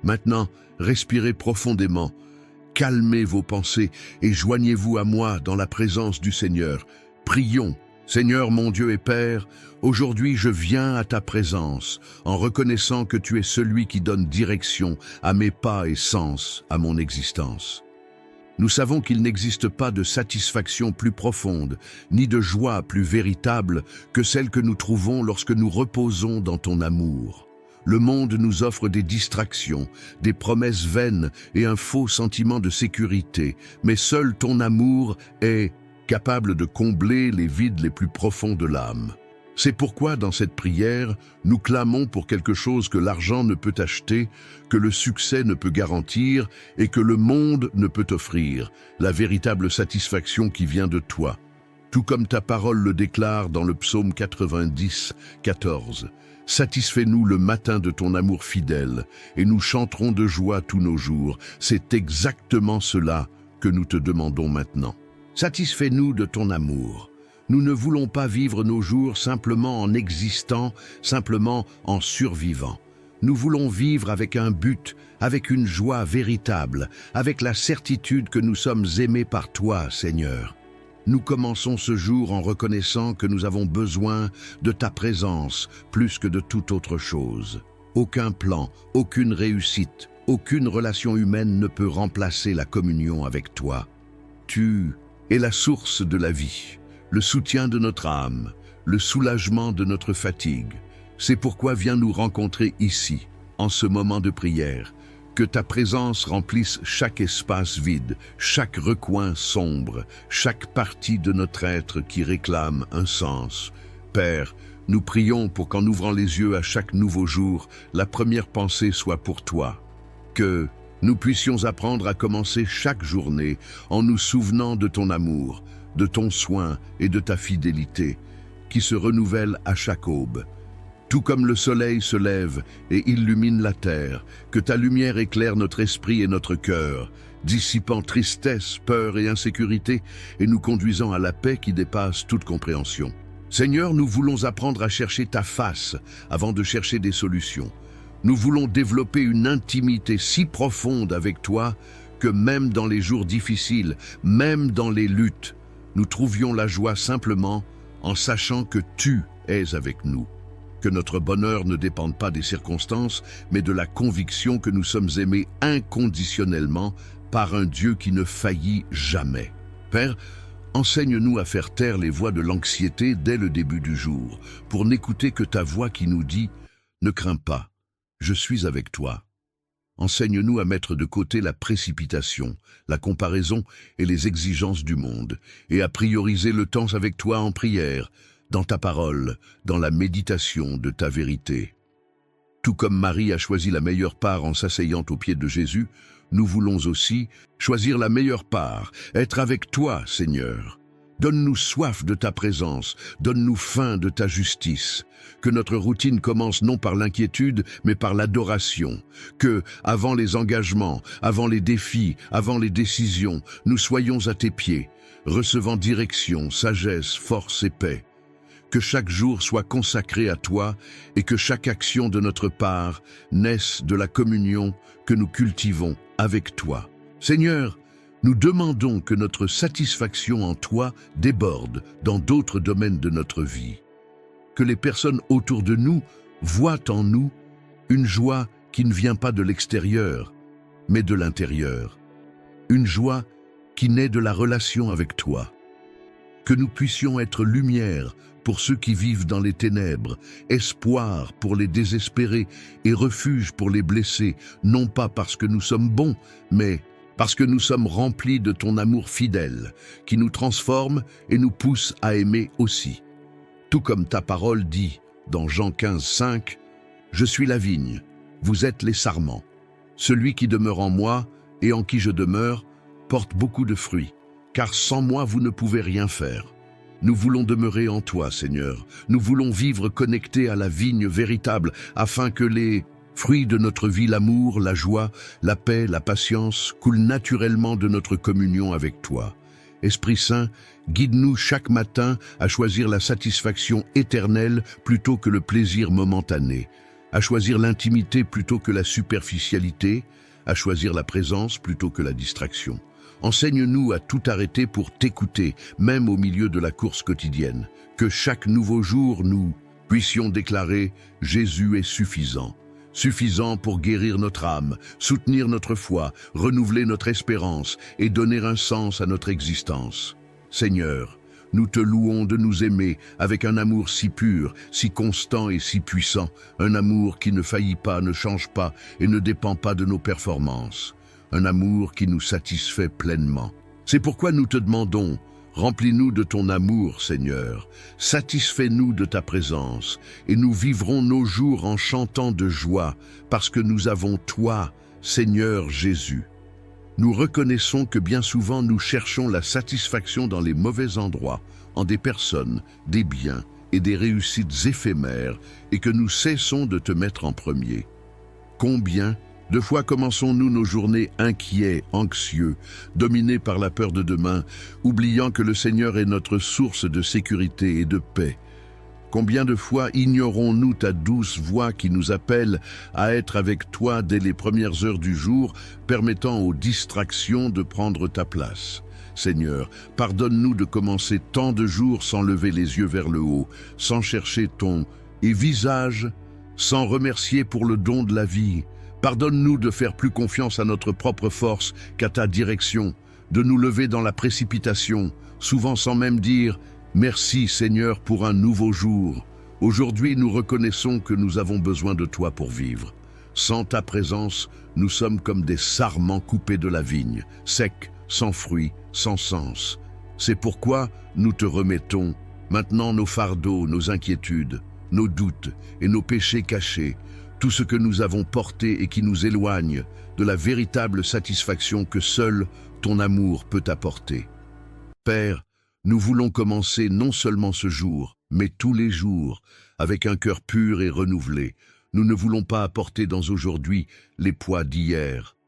Maintenant, respirez profondément, calmez vos pensées et joignez-vous à moi dans la présence du Seigneur. Prions. Seigneur mon Dieu et Père, aujourd'hui je viens à ta présence en reconnaissant que tu es celui qui donne direction à mes pas et sens à mon existence. Nous savons qu'il n'existe pas de satisfaction plus profonde, ni de joie plus véritable que celle que nous trouvons lorsque nous reposons dans ton amour. Le monde nous offre des distractions, des promesses vaines et un faux sentiment de sécurité, mais seul ton amour est capable de combler les vides les plus profonds de l'âme. C'est pourquoi, dans cette prière, nous clamons pour quelque chose que l'argent ne peut acheter, que le succès ne peut garantir et que le monde ne peut offrir, la véritable satisfaction qui vient de toi. Tout comme ta parole le déclare dans le psaume 90, 14. Satisfais-nous le matin de ton amour fidèle, et nous chanterons de joie tous nos jours. C'est exactement cela que nous te demandons maintenant. Satisfais-nous de ton amour. Nous ne voulons pas vivre nos jours simplement en existant, simplement en survivant. Nous voulons vivre avec un but, avec une joie véritable, avec la certitude que nous sommes aimés par toi, Seigneur. Nous commençons ce jour en reconnaissant que nous avons besoin de ta présence plus que de toute autre chose. Aucun plan, aucune réussite, aucune relation humaine ne peut remplacer la communion avec toi. Tu es la source de la vie, le soutien de notre âme, le soulagement de notre fatigue. C'est pourquoi viens nous rencontrer ici, en ce moment de prière. Que ta présence remplisse chaque espace vide, chaque recoin sombre, chaque partie de notre être qui réclame un sens. Père, nous prions pour qu'en ouvrant les yeux à chaque nouveau jour, la première pensée soit pour toi. Que nous puissions apprendre à commencer chaque journée en nous souvenant de ton amour, de ton soin et de ta fidélité, qui se renouvelle à chaque aube. Tout comme le soleil se lève et illumine la terre, que ta lumière éclaire notre esprit et notre cœur, dissipant tristesse, peur et insécurité, et nous conduisant à la paix qui dépasse toute compréhension. Seigneur, nous voulons apprendre à chercher ta face avant de chercher des solutions. Nous voulons développer une intimité si profonde avec toi que même dans les jours difficiles, même dans les luttes, nous trouvions la joie simplement en sachant que tu es avec nous. Que notre bonheur ne dépende pas des circonstances, mais de la conviction que nous sommes aimés inconditionnellement par un Dieu qui ne faillit jamais. Père, enseigne-nous à faire taire les voix de l'anxiété dès le début du jour, pour n'écouter que ta voix qui nous dit « Ne crains pas, je suis avec toi ». Enseigne-nous à mettre de côté la précipitation, la comparaison et les exigences du monde, et à prioriser le temps avec toi en prière, dans ta parole, dans la méditation de ta vérité. Tout comme Marie a choisi la meilleure part en s'asseyant aux pieds de Jésus, nous voulons aussi choisir la meilleure part, être avec toi, Seigneur. Donne-nous soif de ta présence, donne-nous faim de ta justice. Que notre routine commence non par l'inquiétude, mais par l'adoration. Que, avant les engagements, avant les défis, avant les décisions, nous soyons à tes pieds, recevant direction, sagesse, force et paix. Que chaque jour soit consacré à toi et que chaque action de notre part naisse de la communion que nous cultivons avec toi. Seigneur, nous demandons que notre satisfaction en toi déborde dans d'autres domaines de notre vie. Que les personnes autour de nous voient en nous une joie qui ne vient pas de l'extérieur, mais de l'intérieur. une joie qui naît de la relation avec toi. Que nous puissions être lumière pour ceux qui vivent dans les ténèbres, espoir pour les désespérés et refuge pour les blessés, non pas parce que nous sommes bons, mais parce que nous sommes remplis de ton amour fidèle, qui nous transforme et nous pousse à aimer aussi. Tout comme ta parole dit dans Jean 15, 5, « Je suis la vigne, vous êtes les sarments. Celui qui demeure en moi et en qui je demeure porte beaucoup de fruits, car sans moi vous ne pouvez rien faire. » Nous voulons demeurer en toi, Seigneur. Nous voulons vivre connectés à la vigne véritable, afin que les fruits de notre vie, l'amour, la joie, la paix, la patience, coulent naturellement de notre communion avec toi. Esprit Saint, guide-nous chaque matin à choisir la satisfaction éternelle plutôt que le plaisir momentané, à choisir l'intimité plutôt que la superficialité, à choisir la présence plutôt que la distraction. Enseigne-nous à tout arrêter pour t'écouter, même au milieu de la course quotidienne. Que chaque nouveau jour, nous puissions déclarer « Jésus est suffisant ». Suffisant pour guérir notre âme, soutenir notre foi, renouveler notre espérance et donner un sens à notre existence. Seigneur, nous te louons de nous aimer avec un amour si pur, si constant et si puissant, un amour qui ne faillit pas, ne change pas et ne dépend pas de nos performances. Un amour qui nous satisfait pleinement. C'est pourquoi nous te demandons, remplis-nous de ton amour, Seigneur, satisfais-nous de ta présence, et nous vivrons nos jours en chantant de joie, parce que nous avons toi, Seigneur Jésus. Nous reconnaissons que bien souvent nous cherchons la satisfaction dans les mauvais endroits, en des personnes, des biens et des réussites éphémères, et que nous cessons de te mettre en premier. Combien de fois commençons-nous nos journées inquiets, anxieux, dominés par la peur de demain, oubliant que le Seigneur est notre source de sécurité et de paix? Combien de fois ignorons-nous ta douce voix qui nous appelle à être avec toi dès les premières heures du jour, permettant aux distractions de prendre ta place? Seigneur, pardonne-nous de commencer tant de jours sans lever les yeux vers le haut, sans chercher ton visage, sans remercier pour le don de la vie. Pardonne-nous de faire plus confiance à notre propre force qu'à ta direction, de nous lever dans la précipitation, souvent sans même dire « Merci Seigneur pour un nouveau jour ». Aujourd'hui, nous reconnaissons que nous avons besoin de toi pour vivre. Sans ta présence, nous sommes comme des sarments coupés de la vigne, secs, sans fruits, sans sens. C'est pourquoi nous te remettons maintenant nos fardeaux, nos inquiétudes, nos doutes et nos péchés cachés, tout ce que nous avons porté et qui nous éloigne de la véritable satisfaction que seul ton amour peut apporter. Père, nous voulons commencer non seulement ce jour, mais tous les jours, avec un cœur pur et renouvelé. Nous ne voulons pas apporter dans aujourd'hui les poids d'hier.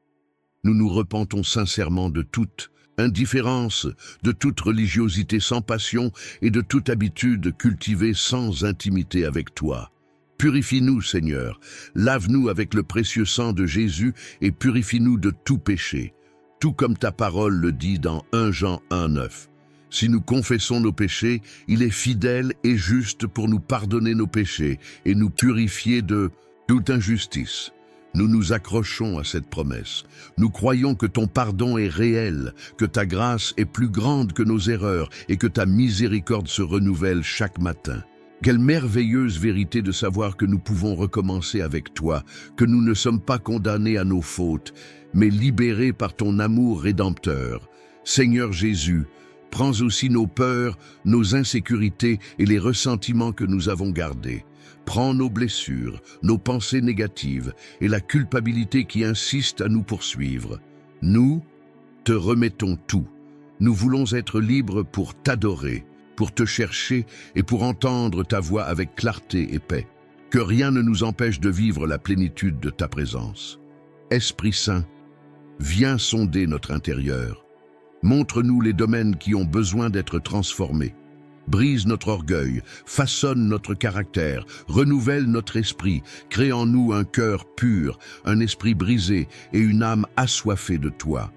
Nous nous repentons sincèrement de toute indifférence, de toute religiosité sans passion et de toute habitude cultivée sans intimité avec toi. Purifie-nous, Seigneur, lave-nous avec le précieux sang de Jésus et purifie-nous de tout péché, tout comme ta parole le dit dans 1 Jean 1,9. Si nous confessons nos péchés, il est fidèle et juste pour nous pardonner nos péchés et nous purifier de toute injustice. Nous nous accrochons à cette promesse. Nous croyons que ton pardon est réel, que ta grâce est plus grande que nos erreurs et que ta miséricorde se renouvelle chaque matin. Quelle merveilleuse vérité de savoir que nous pouvons recommencer avec toi, que nous ne sommes pas condamnés à nos fautes, mais libérés par ton amour rédempteur. Seigneur Jésus, prends aussi nos peurs, nos insécurités et les ressentiments que nous avons gardés. Prends nos blessures, nos pensées négatives et la culpabilité qui insiste à nous poursuivre. Nous te remettons tout. Nous voulons être libres pour t'adorer, pour te chercher et pour entendre ta voix avec clarté et paix. Que rien ne nous empêche de vivre la plénitude de ta présence. Esprit Saint, viens sonder notre intérieur. Montre-nous les domaines qui ont besoin d'être transformés. Brise notre orgueil, façonne notre caractère, renouvelle notre esprit, crée en nous un cœur pur, un esprit brisé et une âme assoiffée de toi.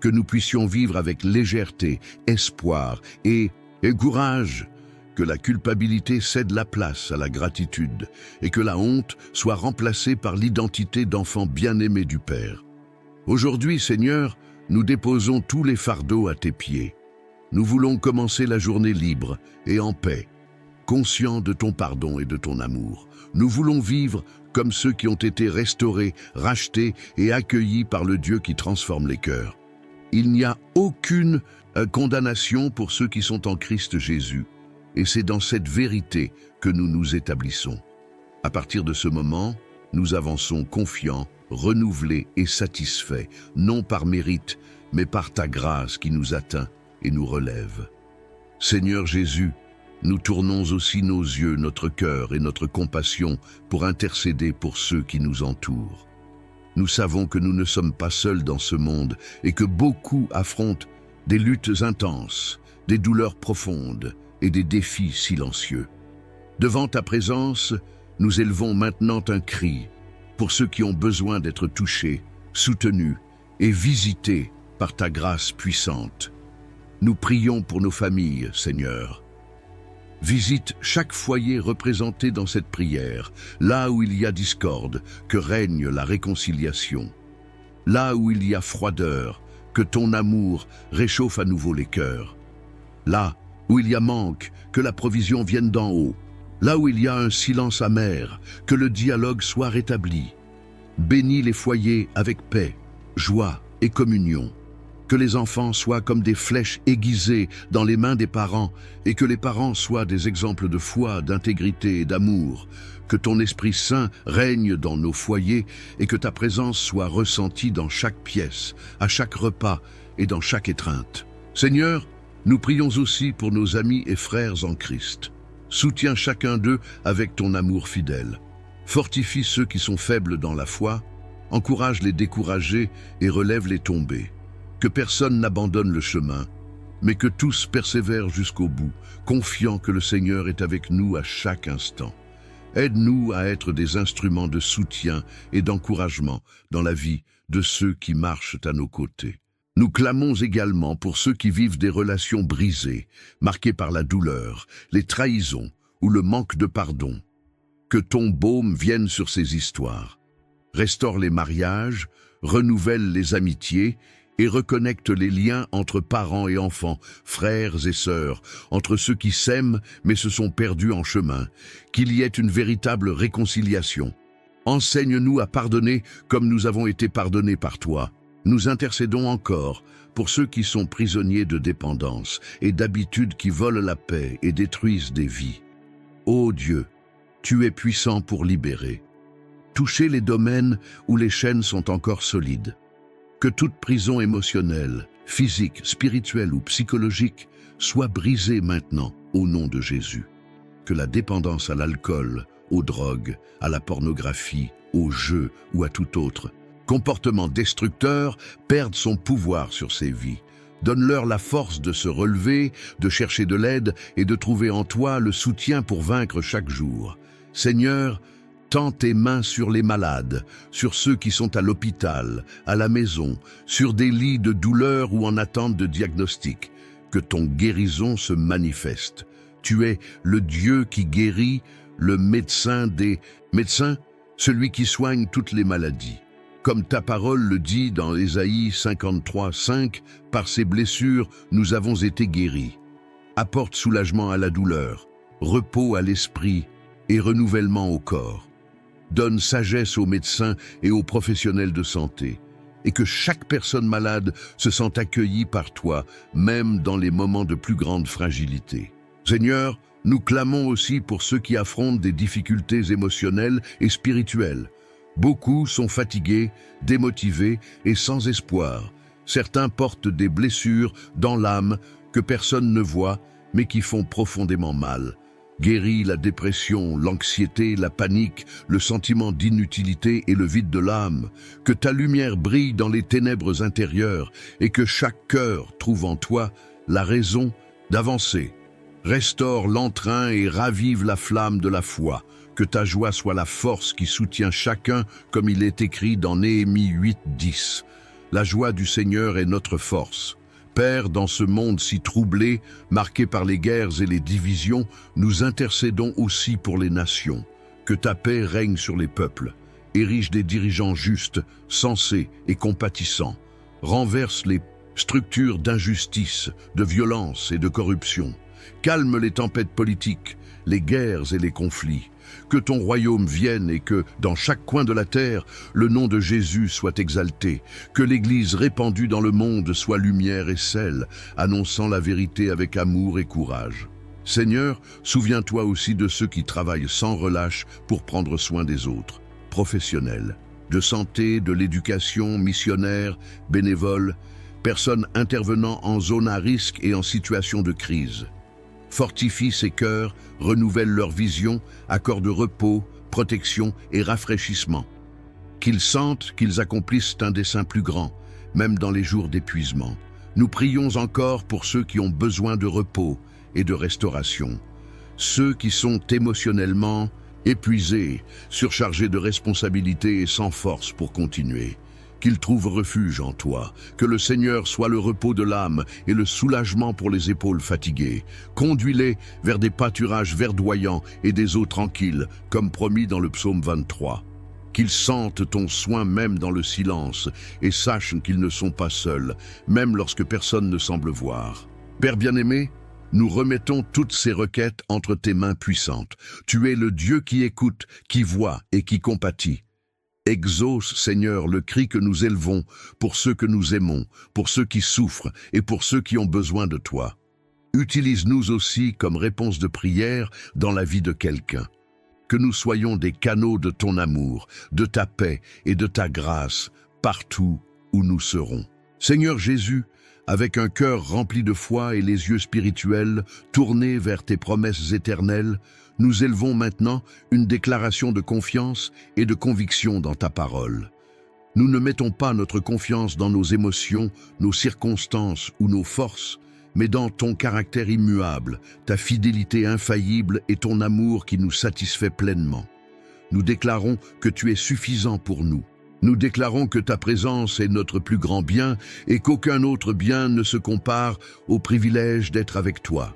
Que nous puissions vivre avec légèreté, espoir et courage, que la culpabilité cède la place à la gratitude et que la honte soit remplacée par l'identité d'enfant bien-aimé du Père. Aujourd'hui, Seigneur, nous déposons tous les fardeaux à tes pieds. Nous voulons commencer la journée libre et en paix, conscients de ton pardon et de ton amour. Nous voulons vivre comme ceux qui ont été restaurés, rachetés et accueillis par le Dieu qui transforme les cœurs. Il n'y a aucune condamnation pour ceux qui sont en Christ Jésus, et c'est dans cette vérité que nous nous établissons. À partir de ce moment, nous avançons confiants, renouvelés et satisfaits, non par mérite, mais par ta grâce qui nous atteint et nous relève. Seigneur Jésus, nous tournons aussi nos yeux, notre cœur et notre compassion pour intercéder pour ceux qui nous entourent. Nous savons que nous ne sommes pas seuls dans ce monde et que beaucoup affrontent des luttes intenses, des douleurs profondes et des défis silencieux. Devant ta présence, nous élevons maintenant un cri pour ceux qui ont besoin d'être touchés, soutenus et visités par ta grâce puissante. Nous prions pour nos familles, Seigneur. Visite chaque foyer représenté dans cette prière, là où il y a discorde, que règne la réconciliation. Là où il y a froideur, que ton amour réchauffe à nouveau les cœurs. Là où il y a manque, que la provision vienne d'en haut. Là où il y a un silence amer, que le dialogue soit rétabli. Bénis les foyers avec paix, joie et communion. Que les enfants soient comme des flèches aiguisées dans les mains des parents et que les parents soient des exemples de foi, d'intégrité et d'amour. Que ton Esprit Saint règne dans nos foyers et que ta présence soit ressentie dans chaque pièce, à chaque repas et dans chaque étreinte. Seigneur, nous prions aussi pour nos amis et frères en Christ. Soutiens chacun d'eux avec ton amour fidèle. Fortifie ceux qui sont faibles dans la foi, encourage les découragés et relève les tombés. Que personne n'abandonne le chemin, mais que tous persévèrent jusqu'au bout, confiant que le Seigneur est avec nous à chaque instant. Aide-nous à être des instruments de soutien et d'encouragement dans la vie de ceux qui marchent à nos côtés. Nous clamons également pour ceux qui vivent des relations brisées, marquées par la douleur, les trahisons ou le manque de pardon. Que ton baume vienne sur ces histoires. Restaure les mariages, renouvelle les amitiés et reconnecte les liens entre parents et enfants, frères et sœurs, entre ceux qui s'aiment mais se sont perdus en chemin, qu'il y ait une véritable réconciliation. Enseigne-nous à pardonner comme nous avons été pardonnés par toi. Nous intercédons encore pour ceux qui sont prisonniers de dépendance et d'habitudes qui volent la paix et détruisent des vies. Ô Dieu, tu es puissant pour libérer. Touchez les domaines où les chaînes sont encore solides. Que toute prison émotionnelle, physique, spirituelle ou psychologique soit brisée maintenant au nom de Jésus. Que la dépendance à l'alcool, aux drogues, à la pornographie, aux jeux ou à tout autre comportement destructeur perde son pouvoir sur ces vies. Donne-leur la force de se relever, de chercher de l'aide et de trouver en toi le soutien pour vaincre chaque jour. Seigneur, tends tes mains sur les malades, sur ceux qui sont à l'hôpital, à la maison, sur des lits de douleur ou en attente de diagnostic. Que ton guérison se manifeste. Tu es le Dieu qui guérit, le médecin des médecins, celui qui soigne toutes les maladies. Comme ta parole le dit dans Ésaïe 53, 5, par ses blessures, nous avons été guéris. Apporte soulagement à la douleur, repos à l'esprit et renouvellement au corps. Donne sagesse aux médecins et aux professionnels de santé, et que chaque personne malade se sente accueillie par toi, même dans les moments de plus grande fragilité. Seigneur, nous clamons aussi pour ceux qui affrontent des difficultés émotionnelles et spirituelles. Beaucoup sont fatigués, démotivés et sans espoir. Certains portent des blessures dans l'âme que personne ne voit, mais qui font profondément mal. Guéris la dépression, l'anxiété, la panique, le sentiment d'inutilité et le vide de l'âme. Que ta lumière brille dans les ténèbres intérieures et que chaque cœur trouve en toi la raison d'avancer. Restaure l'entrain et ravive la flamme de la foi. Que ta joie soit la force qui soutient chacun, comme il est écrit dans Néhémie 8, 10. La joie du Seigneur est notre force. Père, dans ce monde si troublé, marqué par les guerres et les divisions, nous intercédons aussi pour les nations. Que ta paix règne sur les peuples. Érige des dirigeants justes, sensés et compatissants. Renverse les structures d'injustice, de violence et de corruption. Calme les tempêtes politiques, les guerres et les conflits. Que ton royaume vienne et que, dans chaque coin de la terre, le nom de Jésus soit exalté. Que l'Église répandue dans le monde soit lumière et sel, annonçant la vérité avec amour et courage. Seigneur, souviens-toi aussi de ceux qui travaillent sans relâche pour prendre soin des autres, professionnels, de santé, de l'éducation, missionnaires, bénévoles, personnes intervenant en zone à risque et en situation de crise. Fortifie ces cœurs, renouvelle leur vision, accorde repos, protection et rafraîchissement. Qu'ils sentent qu'ils accomplissent un dessein plus grand, même dans les jours d'épuisement. Nous prions encore pour ceux qui ont besoin de repos et de restauration. Ceux qui sont émotionnellement épuisés, surchargés de responsabilités et sans force pour continuer. Qu'ils trouvent refuge en toi, que le Seigneur soit le repos de l'âme et le soulagement pour les épaules fatiguées. Conduis-les vers des pâturages verdoyants et des eaux tranquilles, comme promis dans le psaume 23. Qu'ils sentent ton soin même dans le silence et sachent qu'ils ne sont pas seuls, même lorsque personne ne semble voir. Père bien-aimé, nous remettons toutes ces requêtes entre tes mains puissantes. Tu es le Dieu qui écoute, qui voit et qui compatit. Exauce, Seigneur, le cri que nous élevons pour ceux que nous aimons, pour ceux qui souffrent et pour ceux qui ont besoin de toi. Utilise-nous aussi comme réponse de prière dans la vie de quelqu'un. Que nous soyons des canaux de ton amour, de ta paix et de ta grâce partout où nous serons. Seigneur Jésus, avec un cœur rempli de foi et les yeux spirituels tournés vers tes promesses éternelles, nous élevons maintenant une déclaration de confiance et de conviction dans ta parole. Nous ne mettons pas notre confiance dans nos émotions, nos circonstances ou nos forces, mais dans ton caractère immuable, ta fidélité infaillible et ton amour qui nous satisfait pleinement. Nous déclarons que tu es suffisant pour nous. Nous déclarons que ta présence est notre plus grand bien et qu'aucun autre bien ne se compare au privilège d'être avec toi.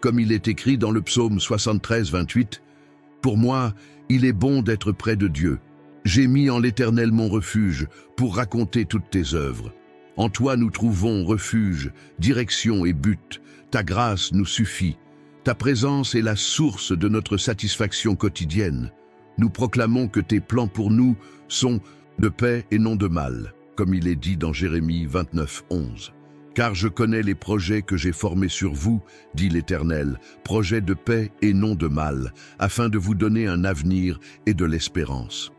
Comme il est écrit dans le psaume 73, 28, « Pour moi, il est bon d'être près de Dieu. J'ai mis en l'Éternel mon refuge pour raconter toutes tes œuvres. En toi nous trouvons refuge, direction et but. Ta grâce nous suffit. Ta présence est la source de notre satisfaction quotidienne. Nous proclamons que tes plans pour nous sont de paix et non de mal, comme il est dit dans Jérémie 29, 11. Car je connais les projets que j'ai formés sur vous, dit l'Éternel, projets de paix et non de mal, afin de vous donner un avenir et de l'espérance.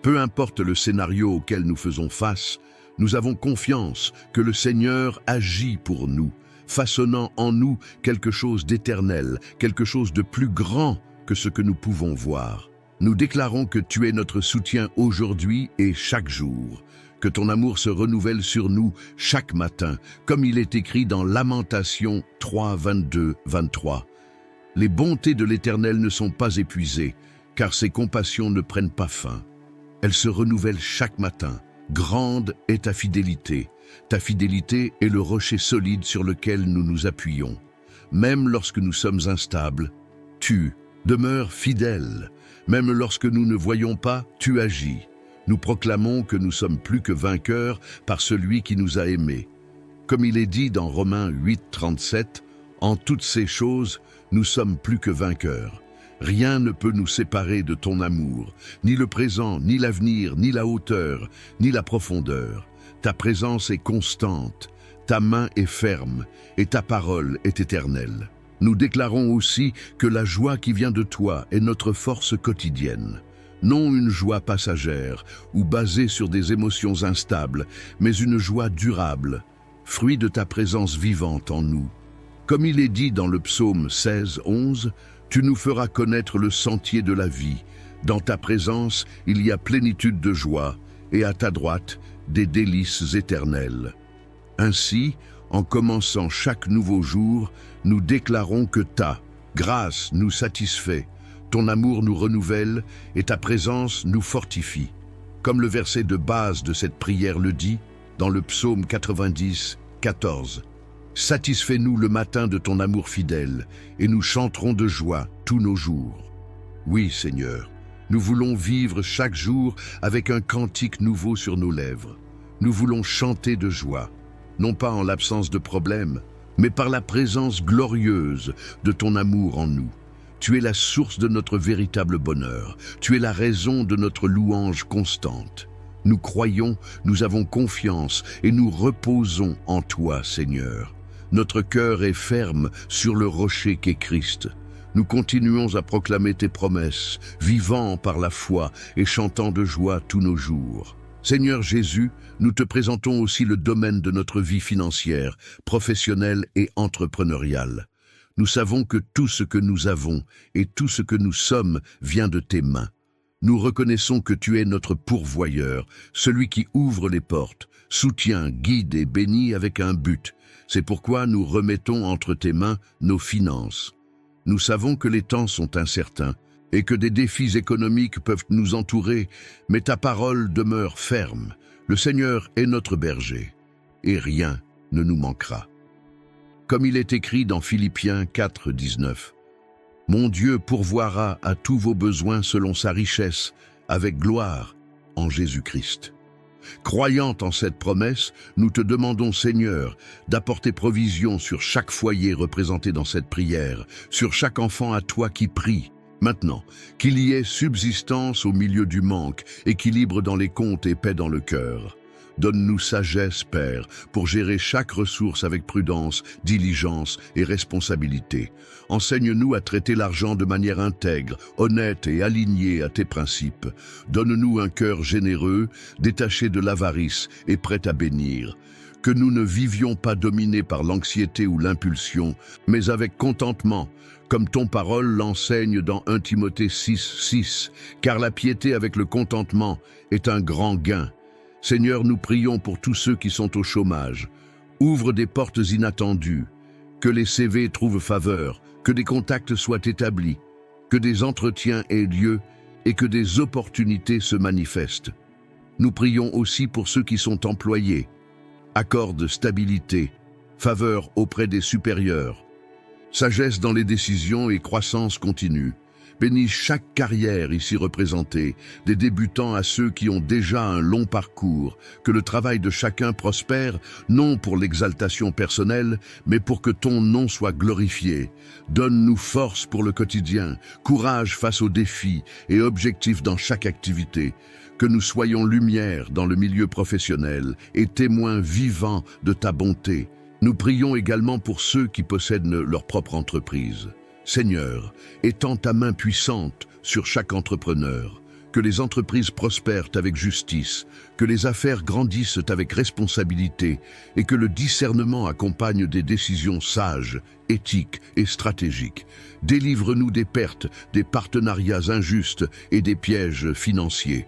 Peu importe le scénario auquel nous faisons face, nous avons confiance que le Seigneur agit pour nous, façonnant en nous quelque chose d'éternel, quelque chose de plus grand que ce que nous pouvons voir. Nous déclarons que tu es notre soutien aujourd'hui et chaque jour, que ton amour se renouvelle sur nous chaque matin, comme il est écrit dans Lamentations 3, 22, 23. Les bontés de l'Éternel ne sont pas épuisées, car ses compassions ne prennent pas fin. Elles se renouvellent chaque matin. Grande est ta fidélité. Ta fidélité est le rocher solide sur lequel nous nous appuyons. Même lorsque nous sommes instables, tu demeures fidèle. Même lorsque nous ne voyons pas, tu agis. Nous proclamons que nous sommes plus que vainqueurs par celui qui nous a aimés. Comme il est dit dans Romains 8, 37, « En toutes ces choses, nous sommes plus que vainqueurs. Rien ne peut nous séparer de ton amour, ni le présent, ni l'avenir, ni la hauteur, ni la profondeur. Ta présence est constante, ta main est ferme, et ta parole est éternelle. » Nous déclarons aussi que la joie qui vient de toi est notre force quotidienne. Non une joie passagère ou basée sur des émotions instables, mais une joie durable, fruit de ta présence vivante en nous. Comme il est dit dans le psaume 16, 11, « Tu nous feras connaître le sentier de la vie. Dans ta présence, il y a plénitude de joie, et à ta droite, des délices éternelles. » Ainsi, en commençant chaque nouveau jour, nous déclarons que ta grâce nous satisfait, ton amour nous renouvelle et ta présence nous fortifie. Comme le verset de base de cette prière le dit, dans le psaume 90, 14. « Satisfais-nous le matin de ton amour fidèle, et nous chanterons de joie tous nos jours. » Oui, Seigneur, nous voulons vivre chaque jour avec un cantique nouveau sur nos lèvres. Nous voulons chanter de joie, non pas en l'absence de problèmes, mais par la présence glorieuse de ton amour en nous. Tu es la source de notre véritable bonheur. Tu es la raison de notre louange constante. Nous croyons, nous avons confiance et nous reposons en toi, Seigneur. Notre cœur est ferme sur le rocher qu'est Christ. Nous continuons à proclamer tes promesses, vivant par la foi et chantant de joie tous nos jours. Seigneur Jésus, nous te présentons aussi le domaine de notre vie financière, professionnelle et entrepreneuriale. Nous savons que tout ce que nous avons et tout ce que nous sommes vient de tes mains. Nous reconnaissons que tu es notre pourvoyeur, celui qui ouvre les portes, soutient, guide et bénit avec un but. C'est pourquoi nous remettons entre tes mains nos finances. Nous savons que les temps sont incertains et que des défis économiques peuvent nous entourer, mais ta parole demeure ferme. Le Seigneur est notre berger, et rien ne nous manquera. Comme il est écrit dans Philippiens 4, 19, « Mon Dieu pourvoira à tous vos besoins selon sa richesse, avec gloire, en Jésus-Christ. » Croyant en cette promesse, nous te demandons, Seigneur, d'apporter provision sur chaque foyer représenté dans cette prière, sur chaque enfant à toi qui prie. Maintenant, qu'il y ait subsistance au milieu du manque, équilibre dans les comptes et paix dans le cœur. Donne-nous sagesse, Père, pour gérer chaque ressource avec prudence, diligence et responsabilité. Enseigne-nous à traiter l'argent de manière intègre, honnête et alignée à tes principes. Donne-nous un cœur généreux, détaché de l'avarice et prêt à bénir. Que nous ne vivions pas dominés par l'anxiété ou l'impulsion, mais avec contentement, comme ton parole l'enseigne dans 1 Timothée 6, 6, car la piété avec le contentement est un grand gain. Seigneur, nous prions pour tous ceux qui sont au chômage. Ouvre des portes inattendues, que les CV trouvent faveur, que des contacts soient établis, que des entretiens aient lieu et que des opportunités se manifestent. Nous prions aussi pour ceux qui sont employés. Accorde stabilité, faveur auprès des supérieurs, sagesse dans les décisions et croissance continue. Bénis chaque carrière ici représentée, des débutants à ceux qui ont déjà un long parcours, que le travail de chacun prospère, non pour l'exaltation personnelle, mais pour que ton nom soit glorifié. Donne-nous force pour le quotidien, courage face aux défis et objectifs dans chaque activité. Que nous soyons lumière dans le milieu professionnel et témoins vivants de ta bonté. Nous prions également pour ceux qui possèdent leur propre entreprise. Seigneur, étends ta main puissante sur chaque entrepreneur, que les entreprises prospèrent avec justice, que les affaires grandissent avec responsabilité et que le discernement accompagne des décisions sages, éthiques et stratégiques. Délivre-nous des pertes, des partenariats injustes et des pièges financiers.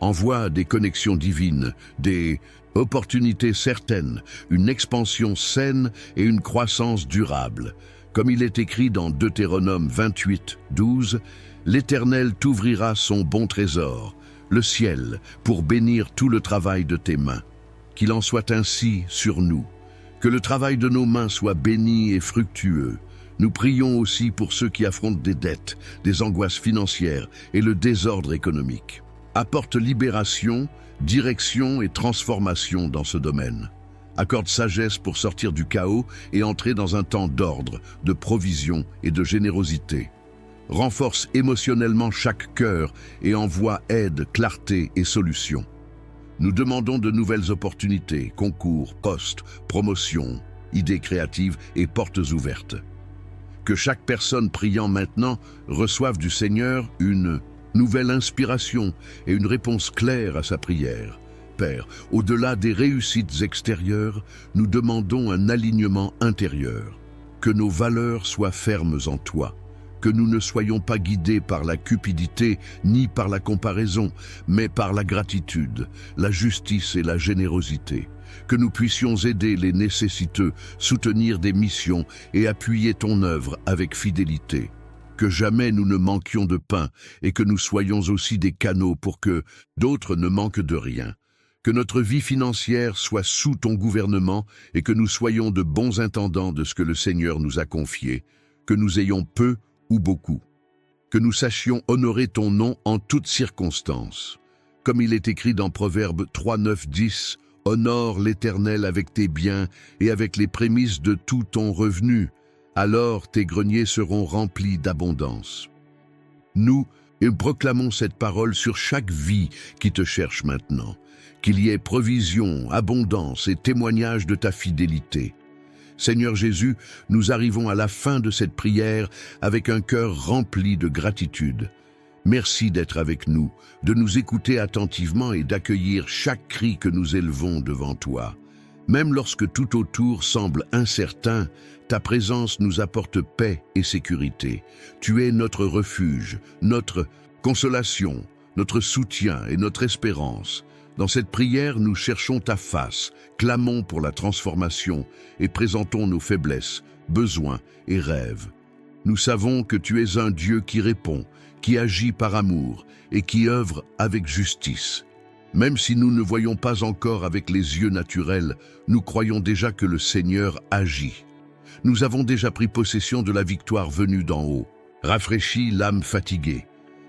Envoie des connexions divines, des opportunités certaines, une expansion saine et une croissance durable. Comme il est écrit dans Deutéronome 28, 12, « L'Éternel t'ouvrira son bon trésor, le ciel, pour bénir tout le travail de tes mains. Qu'il en soit ainsi sur nous. Que le travail de nos mains soit béni et fructueux. Nous prions aussi pour ceux qui affrontent des dettes, des angoisses financières et le désordre économique. Apporte libération, direction et transformation dans ce domaine. Accorde sagesse pour sortir du chaos et entrer dans un temps d'ordre, de provision et de générosité. Renforce émotionnellement chaque cœur et envoie aide, clarté et solutions. Nous demandons de nouvelles opportunités, concours, postes, promotions, idées créatives et portes ouvertes. Que chaque personne priant maintenant reçoive du Seigneur une nouvelle inspiration et une réponse claire à sa prière. Père, au-delà des réussites extérieures, nous demandons un alignement intérieur. Que nos valeurs soient fermes en toi. Que nous ne soyons pas guidés par la cupidité ni par la comparaison, mais par la gratitude, la justice et la générosité. Que nous puissions aider les nécessiteux, soutenir des missions et appuyer ton œuvre avec fidélité. Que jamais nous ne manquions de pain et que nous soyons aussi des canaux pour que d'autres ne manquent de rien. Que notre vie financière soit sous ton gouvernement et que nous soyons de bons intendants de ce que le Seigneur nous a confié, que nous ayons peu ou beaucoup. Que nous sachions honorer ton nom en toutes circonstances. Comme il est écrit dans Proverbes 3, 9, 10, Honore l'Éternel avec tes biens et avec les prémices de tout ton revenu. Alors tes greniers seront remplis d'abondance. Nous proclamons cette parole sur chaque vie qui te cherche maintenant. Qu'il y ait provision, abondance et témoignage de ta fidélité. Seigneur Jésus, nous arrivons à la fin de cette prière avec un cœur rempli de gratitude. Merci d'être avec nous, de nous écouter attentivement et d'accueillir chaque cri que nous élevons devant toi. Même lorsque tout autour semble incertain, ta présence nous apporte paix et sécurité. Tu es notre refuge, notre consolation, notre soutien et notre espérance. Dans cette prière, nous cherchons ta face, clamons pour la transformation et présentons nos faiblesses, besoins et rêves. Nous savons que tu es un Dieu qui répond, qui agit par amour et qui œuvre avec justice. Même si nous ne voyons pas encore avec les yeux naturels, nous croyons déjà que le Seigneur agit. Nous avons déjà pris possession de la victoire venue d'en haut. Rafraîchis l'âme fatiguée.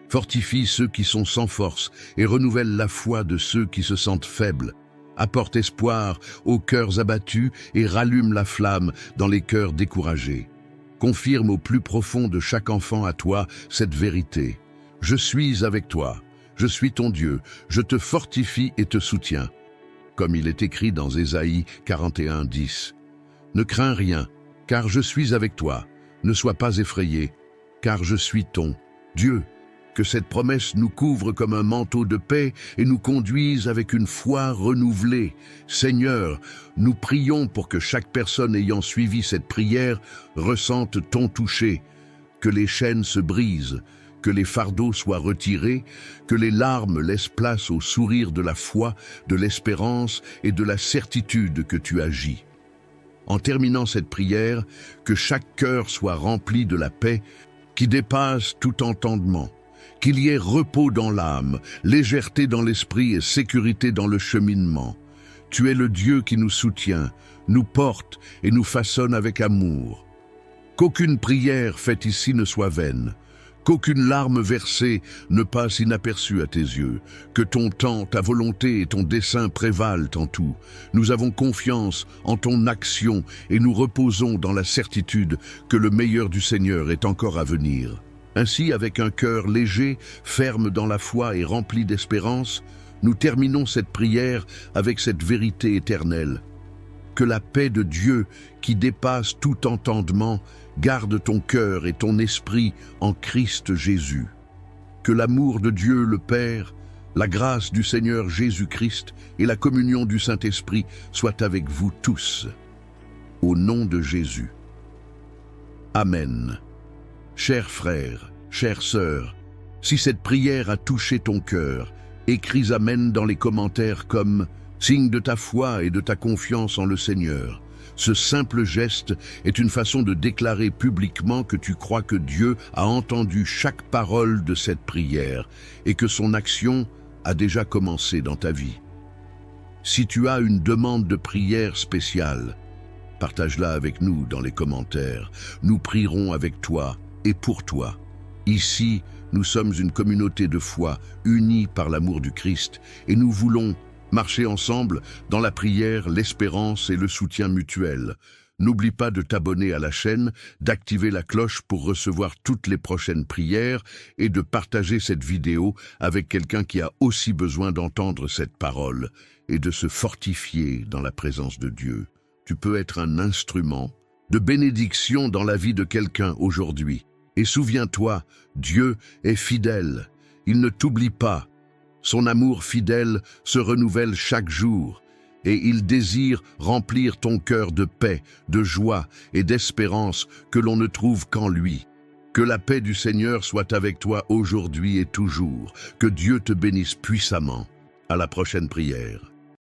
Fortifie ceux qui sont sans force et renouvelle la foi de ceux qui se sentent faibles. Apporte espoir aux cœurs abattus et rallume la flamme dans les cœurs découragés. Confirme au plus profond de chaque enfant à toi cette vérité. Je suis avec toi, je suis ton Dieu, je te fortifie et te soutiens. Comme il est écrit dans Ésaïe 41, 10. Ne crains rien, car je suis avec toi. Ne sois pas effrayé, car je suis ton Dieu. Que cette promesse nous couvre comme un manteau de paix et nous conduise avec une foi renouvelée. Seigneur, nous prions pour que chaque personne ayant suivi cette prière ressente ton toucher, que les chaînes se brisent, que les fardeaux soient retirés, que les larmes laissent place au sourire de la foi, de l'espérance et de la certitude que tu agis. En terminant cette prière, que chaque cœur soit rempli de la paix qui dépasse tout entendement. Qu'il y ait repos dans l'âme, légèreté dans l'esprit et sécurité dans le cheminement. Tu es le Dieu qui nous soutient, nous porte et nous façonne avec amour. Qu'aucune prière faite ici ne soit vaine, qu'aucune larme versée ne passe inaperçue à tes yeux, que ton temps, ta volonté et ton dessein prévalent en tout. Nous avons confiance en ton action et nous reposons dans la certitude que le meilleur du Seigneur est encore à venir. Ainsi, avec un cœur léger, ferme dans la foi et rempli d'espérance, nous terminons cette prière avec cette vérité éternelle. Que la paix de Dieu, qui dépasse tout entendement, garde ton cœur et ton esprit en Christ Jésus. Que l'amour de Dieu le Père, la grâce du Seigneur Jésus-Christ et la communion du Saint-Esprit soient avec vous tous. Au nom de Jésus. Amen. Chers frères, chères sœurs, si cette prière a touché ton cœur, écris Amen dans les commentaires comme signe de ta foi et de ta confiance en le Seigneur. Ce simple geste est une façon de déclarer publiquement que tu crois que Dieu a entendu chaque parole de cette prière et que son action a déjà commencé dans ta vie. Si tu as une demande de prière spéciale, partage-la avec nous dans les commentaires. Nous prierons avec toi et pour toi. Ici, nous sommes une communauté de foi unie par l'amour du Christ et nous voulons marcher ensemble dans la prière, l'espérance et le soutien mutuel. N'oublie pas de t'abonner à la chaîne, d'activer la cloche pour recevoir toutes les prochaines prières et de partager cette vidéo avec quelqu'un qui a aussi besoin d'entendre cette parole et de se fortifier dans la présence de Dieu. Tu peux être un instrument de bénédiction dans la vie de quelqu'un aujourd'hui. Et souviens-toi, Dieu est fidèle, il ne t'oublie pas. Son amour fidèle se renouvelle chaque jour et il désire remplir ton cœur de paix, de joie et d'espérance que l'on ne trouve qu'en lui. Que la paix du Seigneur soit avec toi aujourd'hui et toujours. Que Dieu te bénisse puissamment. À la prochaine prière.